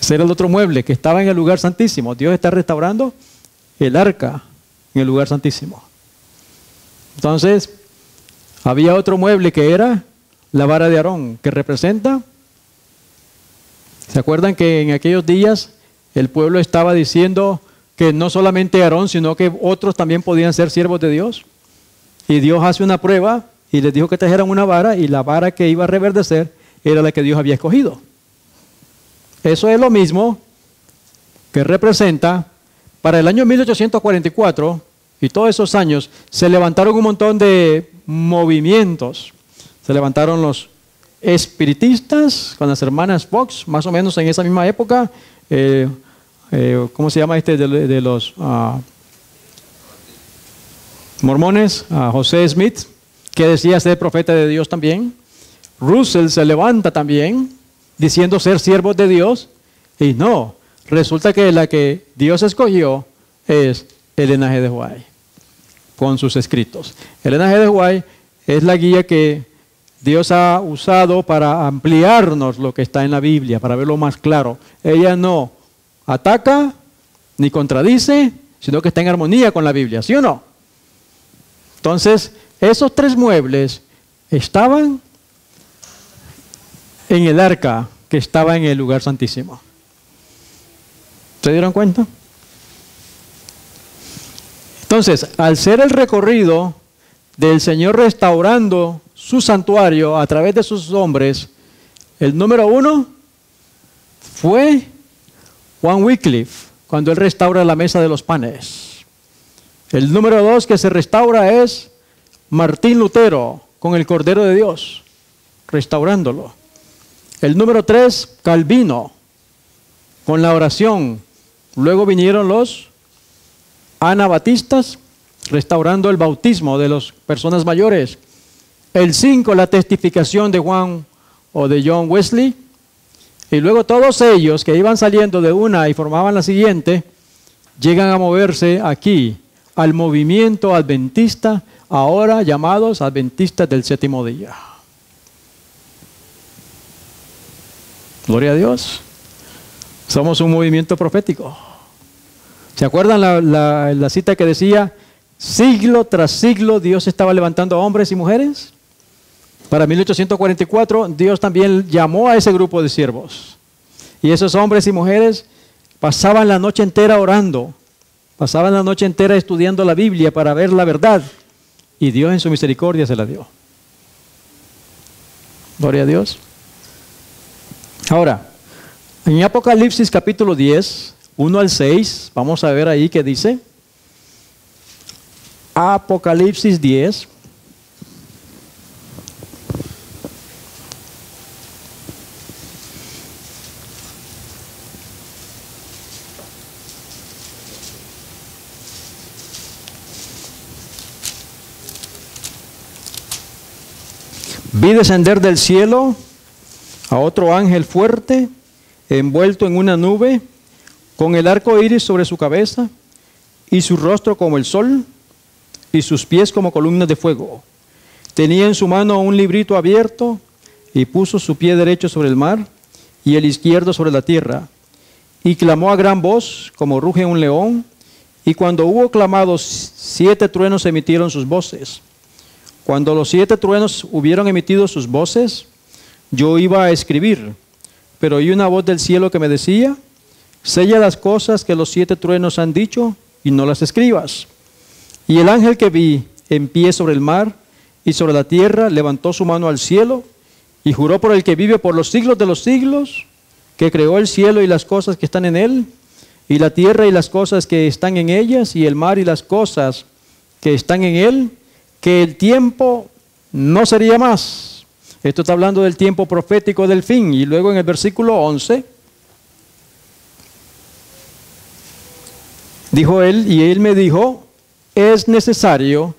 Ese era el otro mueble que estaba en el lugar santísimo. Dios está restaurando el arca en el lugar santísimo. Entonces, había otro mueble que era la vara de Aarón, que representa, ¿se acuerdan que en aquellos días el pueblo estaba diciendo que no solamente Aarón, sino que otros también podían ser siervos de Dios? Y Dios hace una prueba y les dijo que trajeran una vara, y la vara que iba a reverdecer era la que Dios había escogido. Eso es lo mismo que representa, para el año 1844 y todos esos años, se levantaron un montón de movimientos. Se levantaron los espiritistas con las hermanas Fox, más o menos en esa misma época. ¿cómo se llama este de los mormones? José Smith, que decía ser profeta de Dios también. Russell se levanta también diciendo ser siervos de Dios, y no, resulta que la que Dios escogió es Elena G. de White, con sus escritos. Elena G. de White es la guía que Dios ha usado para ampliarnos lo que está en la Biblia, para verlo más claro. Ella no ataca ni contradice, sino que está en armonía con la Biblia, ¿sí o no? Entonces, esos 3 muebles estaban en el arca que estaba en el lugar santísimo. ¿Se dieron cuenta? Entonces, al ser el recorrido del Señor restaurando su santuario a través de sus hombres, el número 1 fue Juan Wycliffe, cuando él restaura la mesa de los panes. El número 2 que se restaura es Martín Lutero, con el Cordero de Dios, restaurándolo. El número 3, Calvino, con la oración. Luego vinieron los anabatistas, restaurando el bautismo de las personas mayores. El 5, la testificación de Juan o de John Wesley. Y luego todos ellos que iban saliendo de una y formaban la siguiente, llegan a moverse aquí, al movimiento adventista, ahora llamados adventistas del séptimo día. Gloria a Dios. Somos un movimiento profético. ¿Se acuerdan la cita que decía, siglo tras siglo Dios estaba levantando a hombres y mujeres? Para 1844 Dios también llamó a ese grupo de siervos. Y esos hombres y mujeres pasaban la noche entera orando, pasaban la noche entera estudiando la Biblia para ver la verdad. Y Dios en su misericordia se la dio. Gloria a Dios. Ahora, en Apocalipsis capítulo 10, 1 al 6, vamos a ver ahí qué dice. Apocalipsis 10. Vi descender del cielo a otro ángel fuerte, envuelto en una nube, con el arco iris sobre su cabeza, y su rostro como el sol, y sus pies como columnas de fuego. Tenía en su mano un librito abierto, y puso su pie derecho sobre el mar, y el izquierdo sobre la tierra. Y clamó a gran voz, como ruge un león, y cuando hubo clamado, 7 truenos emitieron sus voces. Cuando los 7 truenos hubieron emitido sus voces, yo iba a escribir, pero oí una voz del cielo que me decía, sella las cosas que los 7 truenos han dicho y no las escribas. Y el ángel que vi en pie sobre el mar y sobre la tierra levantó su mano al cielo y juró por el que vive por los siglos de los siglos, que creó el cielo y las cosas que están en él, y la tierra y las cosas que están en ellas, y el mar y las cosas que están en él, que el tiempo no sería más. Esto está hablando del tiempo profético del fin. Y luego en el versículo 11, dijo él, y él me dijo, es necesario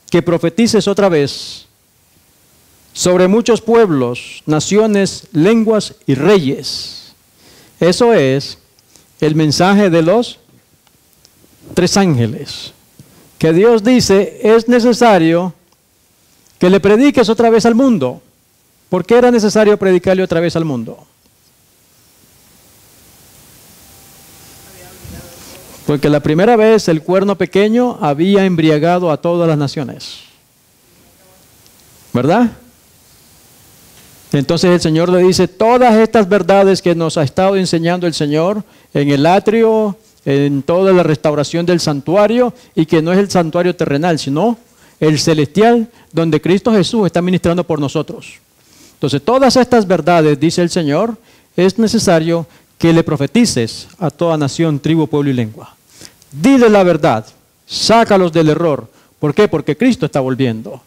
que profetices otra vez sobre muchos pueblos, naciones, lenguas y reyes. Eso es el mensaje de los 3 ángeles. Que Dios dice, es necesario que le prediques otra vez al mundo. ¿Por qué era necesario predicarle otra vez al mundo? Porque la primera vez el cuerno pequeño había embriagado a todas las naciones. ¿Verdad? Entonces el Señor le dice, todas estas verdades que nos ha estado enseñando el Señor en el atrio, en toda la restauración del santuario, y que no es el santuario terrenal, sino el celestial, donde Cristo Jesús está ministrando por nosotros. Entonces, todas estas verdades, dice el Señor, es necesario que le profetices a toda nación, tribu, pueblo y lengua. Dile la verdad, sácalos del error. ¿Por qué? Porque Cristo está volviendo.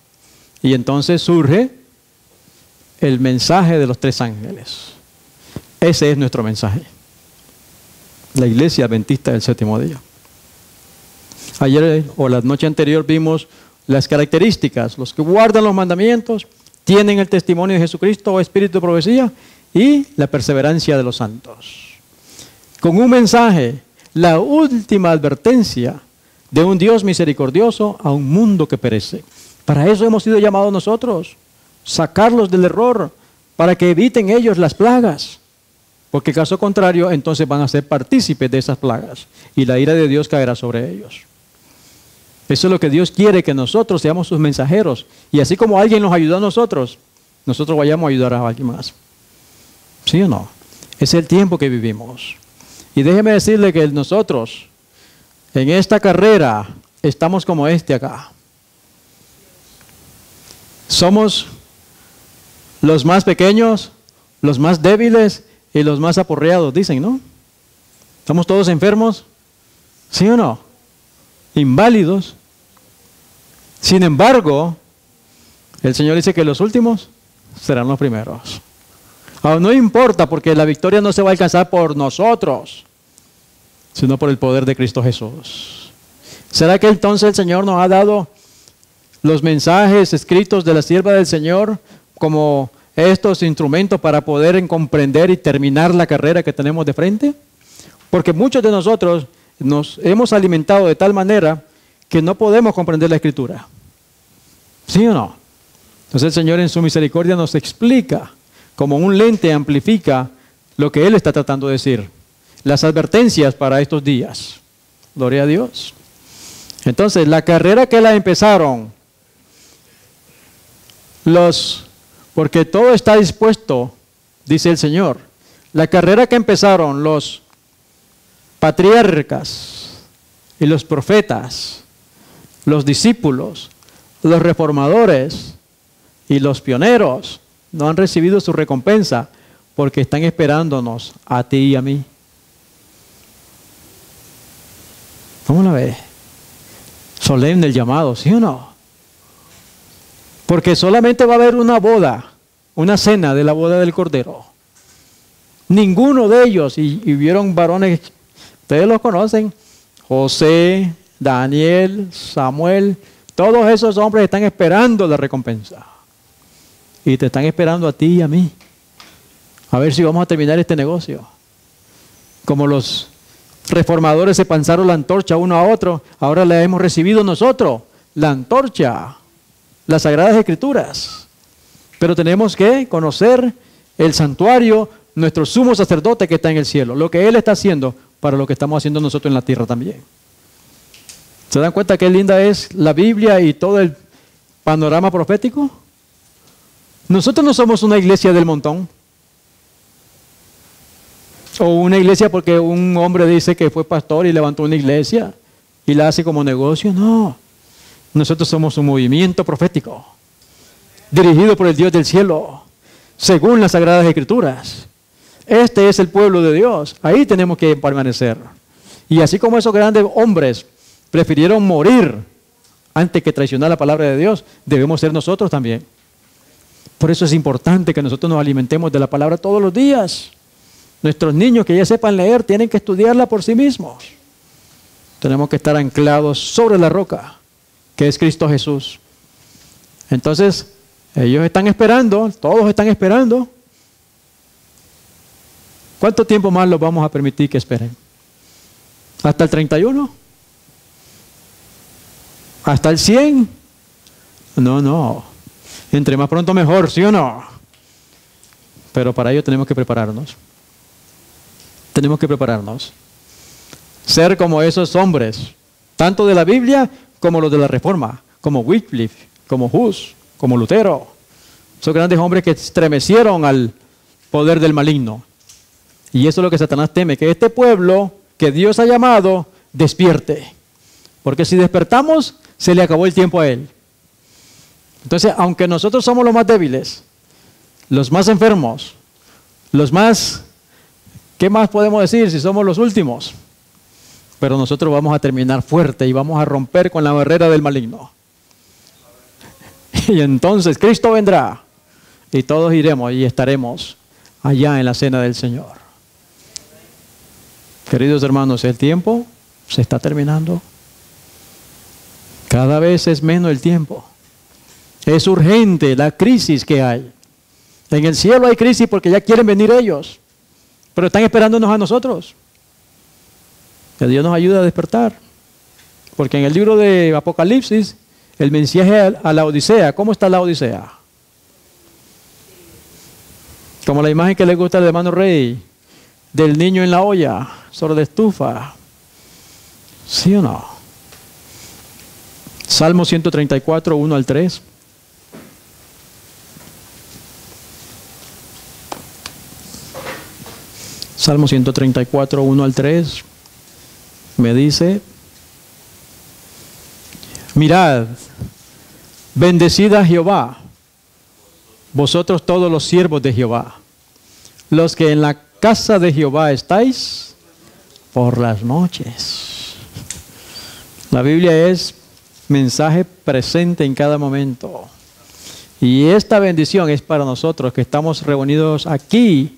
Y entonces surge el mensaje de los 3 ángeles. Ese es nuestro mensaje. la iglesia adventista del séptimo día. Ayer o la noche anterior vimos las características. Los que guardan los mandamientos tienen el testimonio de Jesucristo o espíritu de profecía y la perseverancia de los santos. Con un mensaje, la última advertencia de un Dios misericordioso a un mundo que perece. Para eso hemos sido llamados nosotros, sacarlos del error, para que eviten ellos las plagas. Porque caso contrario, entonces van a ser partícipes de esas plagas y la ira de Dios caerá sobre ellos. Eso es lo que Dios quiere, que nosotros seamos sus mensajeros. Y así como alguien nos ayudó a nosotros vayamos a ayudar a alguien más. ¿Sí o no? Es el tiempo que vivimos. Y déjeme decirle que nosotros, en esta carrera, estamos como acá. Somos los más pequeños, los más débiles y los más aporreados, dicen, ¿no? ¿Estamos todos enfermos? ¿Sí o no? Inválidos. Sin embargo, el Señor dice que los últimos serán los primeros. Ahora, no importa, porque la victoria no se va a alcanzar por nosotros, sino por el poder de Cristo Jesús. ¿Será que entonces el Señor nos ha dado los mensajes escritos de la sierva del Señor como estos instrumentos para poder comprender y terminar la carrera que tenemos de frente? Porque muchos de nosotros nos hemos alimentado de tal manera que no podemos comprender la Escritura. ¿Sí o no? Entonces el Señor en su misericordia nos explica, como un lente amplifica lo que Él está tratando de decir. Las advertencias para estos días. Gloria a Dios. Entonces, la carrera que la empezaron, porque todo está dispuesto, dice el Señor. La carrera que empezaron los patriarcas y los profetas, los discípulos, los reformadores y los pioneros, no han recibido su recompensa porque están esperándonos a ti y a mí. ¿Cómo la ves? Solemne el llamado, ¿sí o no? Porque solamente va a haber una boda, una cena de la boda del Cordero. Ninguno de ellos, y vieron varones, ustedes los conocen, José, Daniel, Samuel, todos esos hombres están esperando la recompensa. Y te están esperando a ti y a mí. A ver si vamos a terminar este negocio. Como los reformadores se pasaron la antorcha uno a otro, ahora la hemos recibido nosotros, la antorcha, las Sagradas Escrituras. Pero tenemos que conocer el santuario, nuestro sumo sacerdote que está en el cielo, lo que Él está haciendo para lo que estamos haciendo nosotros en la tierra también. ¿Se dan cuenta qué linda es la Biblia y todo el panorama profético? Nosotros no somos una iglesia del montón. O una iglesia porque un hombre dice que fue pastor y levantó una iglesia y la hace como negocio. No. Nosotros somos un movimiento profético, dirigido por el Dios del cielo, según las Sagradas Escrituras. Este es el pueblo de Dios. Ahí tenemos que permanecer. Y así como esos grandes hombres prefirieron morir antes que traicionar la palabra de Dios, debemos ser nosotros también. Por eso es importante que nosotros nos alimentemos de la palabra todos los días. Nuestros niños que ya sepan leer tienen que estudiarla por sí mismos. Tenemos que estar anclados sobre la roca, que es Cristo Jesús. Entonces, ellos están esperando, todos están esperando. ¿Cuánto tiempo más los vamos a permitir que esperen? ¿Hasta el 31? ¿Hasta el 100? No. Entre más pronto mejor, ¿sí o no? Pero para ello tenemos que prepararnos. Tenemos que prepararnos. Ser como esos hombres, tanto de la Biblia como los de la Reforma, como Wycliffe, como Hus, como Lutero. Esos grandes hombres que estremecieron al poder del maligno. Y eso es lo que Satanás teme, que este pueblo que Dios ha llamado despierte. Porque si despertamos, se le acabó el tiempo a él. Entonces, aunque nosotros somos los más débiles, los más enfermos, los más, ¿qué más podemos decir si somos los últimos? Pero nosotros vamos a terminar fuerte y vamos a romper con la barrera del maligno. Y entonces Cristo vendrá y todos iremos y estaremos allá en la cena del Señor. Queridos hermanos, el tiempo se está terminando. Cada vez es menos el tiempo. Es urgente la crisis que hay. En el cielo hay crisis porque ya quieren venir ellos, pero están esperándonos a nosotros. Que Dios nos ayude a despertar. Porque en el libro de Apocalipsis, el mensaje a la Odisea, ¿cómo está la Odisea? Como la imagen que le gusta al hermano Rey, del niño en la olla, sobre la estufa. ¿Sí o no? Salmo 134, 1 al 3. Salmo 134, 1 al 3. Me dice: mirad, bendecid a Jehová, vosotros todos los siervos de Jehová, los que en la casa de Jehová estáis por las noches. La Biblia es mensaje presente en cada momento. Y esta bendición es para nosotros que estamos reunidos aquí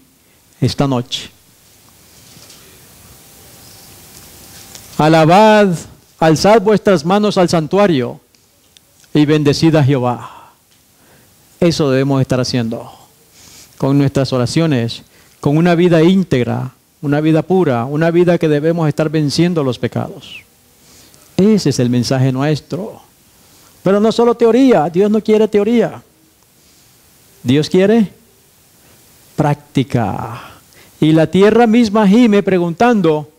esta noche. Alabad, alzad vuestras manos al santuario y bendecid a Jehová. Eso debemos estar haciendo con nuestras oraciones, con una vida íntegra, una vida pura, una vida que debemos estar venciendo los pecados. Ese es el mensaje nuestro. Pero no solo teoría, Dios no quiere teoría. Dios quiere práctica. Y la tierra misma gime preguntando: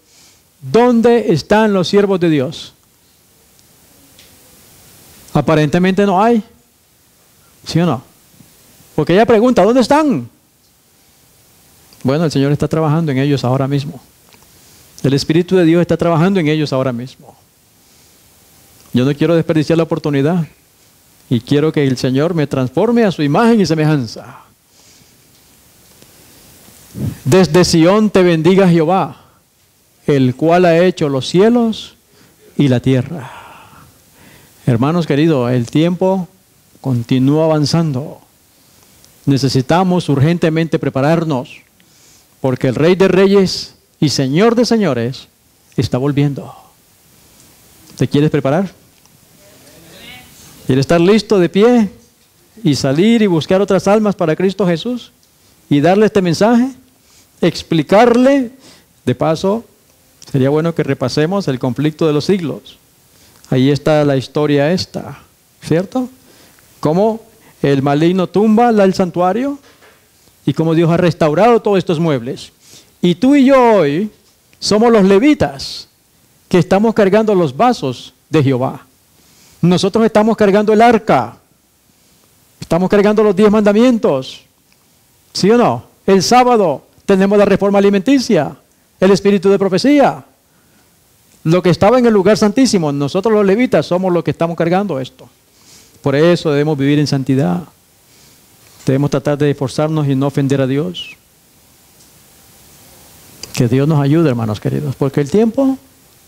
¿dónde están los siervos de Dios? Aparentemente no hay. ¿Sí o no? Porque ella pregunta: ¿dónde están? Bueno, el Señor está trabajando en ellos ahora mismo. El Espíritu de Dios está trabajando en ellos ahora mismo. Yo no quiero desperdiciar la oportunidad. Y quiero que el Señor me transforme a su imagen y semejanza. Desde Sión te bendiga Jehová, el cual ha hecho los cielos y la tierra. Hermanos queridos, el tiempo continúa avanzando. Necesitamos urgentemente prepararnos, porque el Rey de Reyes y Señor de Señores está volviendo. ¿Te quieres preparar? ¿Quieres estar listo de pie y salir y buscar otras almas para Cristo Jesús y darle este mensaje? Explicarle. De paso, sería bueno que repasemos el conflicto de los siglos. Ahí está la historia esta, ¿cierto? Cómo el maligno tumba el santuario y cómo Dios ha restaurado todos estos muebles. Y tú y yo hoy somos los levitas que estamos cargando los vasos de Jehová. Nosotros estamos cargando el arca. Estamos cargando los 10 mandamientos. ¿Sí o no? El sábado tenemos la reforma alimenticia, el espíritu de profecía. Lo que estaba en el lugar santísimo, nosotros los levitas somos los que estamos cargando esto. Por eso debemos vivir en santidad. Debemos tratar de esforzarnos y no ofender a Dios. Que Dios nos ayude, hermanos queridos, porque el tiempo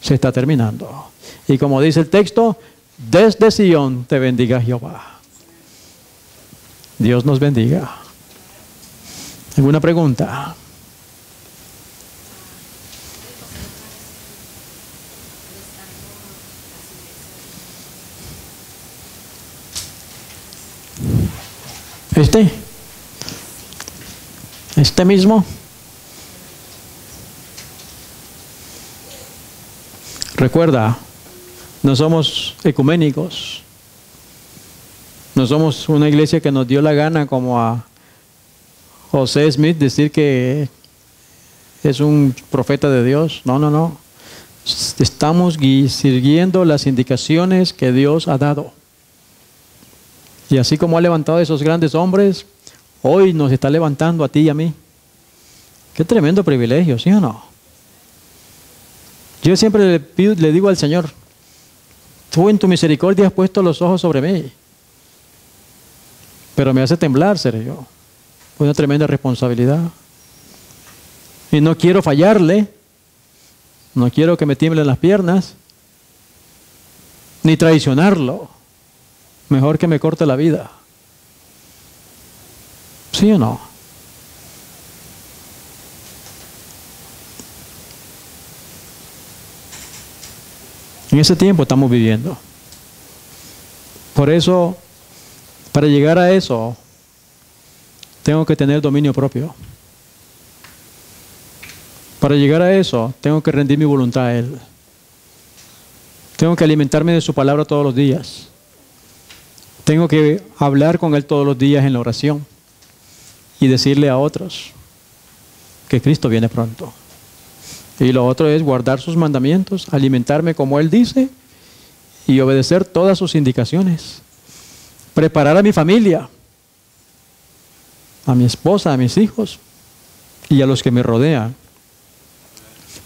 se está terminando. Y como dice el texto, desde Sión te bendiga Jehová. Dios nos bendiga. ¿Alguna pregunta? Este mismo. Recuerda, no somos ecuménicos. No somos una iglesia que nos dio la gana, como a José Smith, decir que es un profeta de Dios. No, no, no. Estamos siguiendo las indicaciones que Dios ha dado. Y así como ha levantado a esos grandes hombres, hoy nos está levantando a ti y a mí. Qué tremendo privilegio, ¿sí o no? Yo siempre le digo al Señor: tú en tu misericordia has puesto los ojos sobre mí. Pero me hace temblar ser yo. Una tremenda responsabilidad. Y no quiero fallarle. No quiero que me tiemblen las piernas. Ni traicionarlo. Mejor que me corte la vida. ¿Sí o no? En ese tiempo estamos viviendo. Por eso, para llegar a eso, tengo que tener dominio propio. Para llegar a eso, tengo que rendir mi voluntad a Él. Tengo que alimentarme de su palabra todos los días. Tengo que hablar con Él todos los días en la oración y decirle a otros que Cristo viene pronto. Y lo otro es guardar sus mandamientos, alimentarme como Él dice y obedecer todas sus indicaciones. Preparar a mi familia, a mi esposa, a mis hijos y a los que me rodean.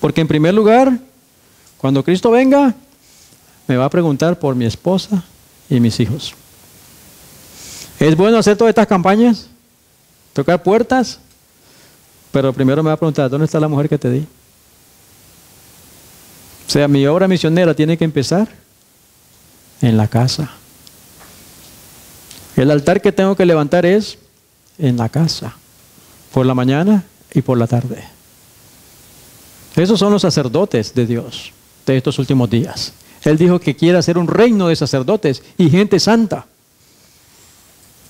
Porque en primer lugar, cuando Cristo venga, me va a preguntar por mi esposa y mis hijos. ¿Es bueno hacer todas estas campañas? ¿Tocar puertas? Pero primero me va a preguntar, ¿dónde está la mujer que te di? O sea, mi obra misionera tiene que empezar en la casa. El altar que tengo que levantar es en la casa, por la mañana y por la tarde. Esos son los sacerdotes de Dios de estos últimos días. Él dijo que quiere hacer un reino de sacerdotes y gente santa.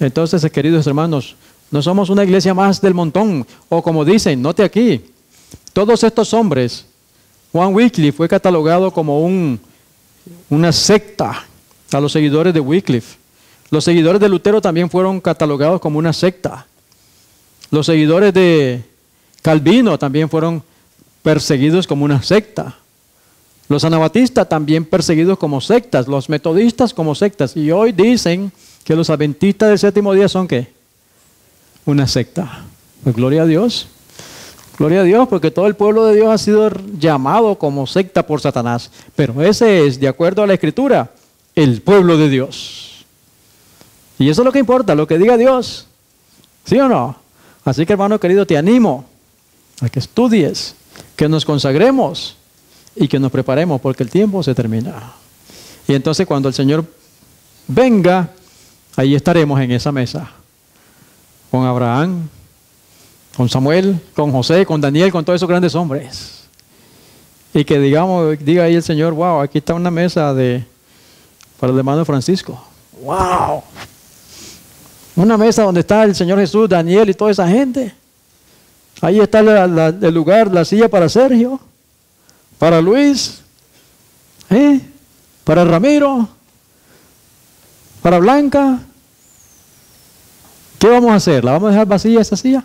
Entonces, queridos hermanos, no somos una iglesia más del montón, o como dicen, note aquí, todos estos hombres, Juan Wycliffe fue catalogado como una secta a los seguidores de Wycliffe. Los seguidores de Lutero también fueron catalogados como una secta. Los seguidores de Calvino también fueron perseguidos como una secta. Los anabatistas también perseguidos como sectas. Los metodistas como sectas. Y hoy dicen que los adventistas del séptimo día son ¿qué? Una secta. Pues gloria a Dios. Gloria a Dios, porque todo el pueblo de Dios ha sido llamado como secta por Satanás. Pero ese es, de acuerdo a la Escritura, el pueblo de Dios. Y eso es lo que importa, lo que diga Dios. ¿Sí o no? Así que, hermano querido, te animo a que estudies, que nos consagremos y que nos preparemos, porque el tiempo se termina. Y entonces cuando el Señor venga, ahí estaremos en esa mesa. Con Abraham, con Samuel, con José, con Daniel, con todos esos grandes hombres. Y que diga ahí el Señor, wow, aquí está una mesa para el hermano Francisco. Wow. Una mesa donde está el Señor Jesús, Daniel y toda esa gente. Ahí está el lugar, la silla para Sergio, para Luis, para Ramiro, para Blanca. ¿Qué vamos a hacer? ¿La vamos a dejar vacía esa silla?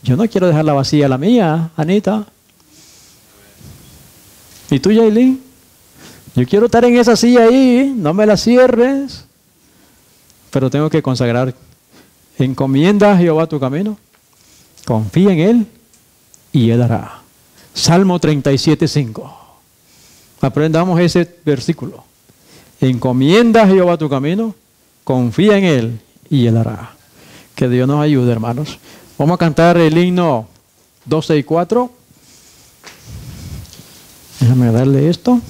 Yo no quiero dejarla vacía la mía, Anita. ¿Y tú, Yailin? Yo quiero estar en esa silla ahí, no me la cierres. Pero tengo que consagrar. Encomienda a Jehová tu camino. Confía en Él y Él hará. Salmo 37:5. Aprendamos ese versículo. Encomienda a Jehová tu camino. Confía en Él y Él hará. Que Dios nos ayude, hermanos. Vamos a cantar el himno 12 y 4. Déjame darle esto.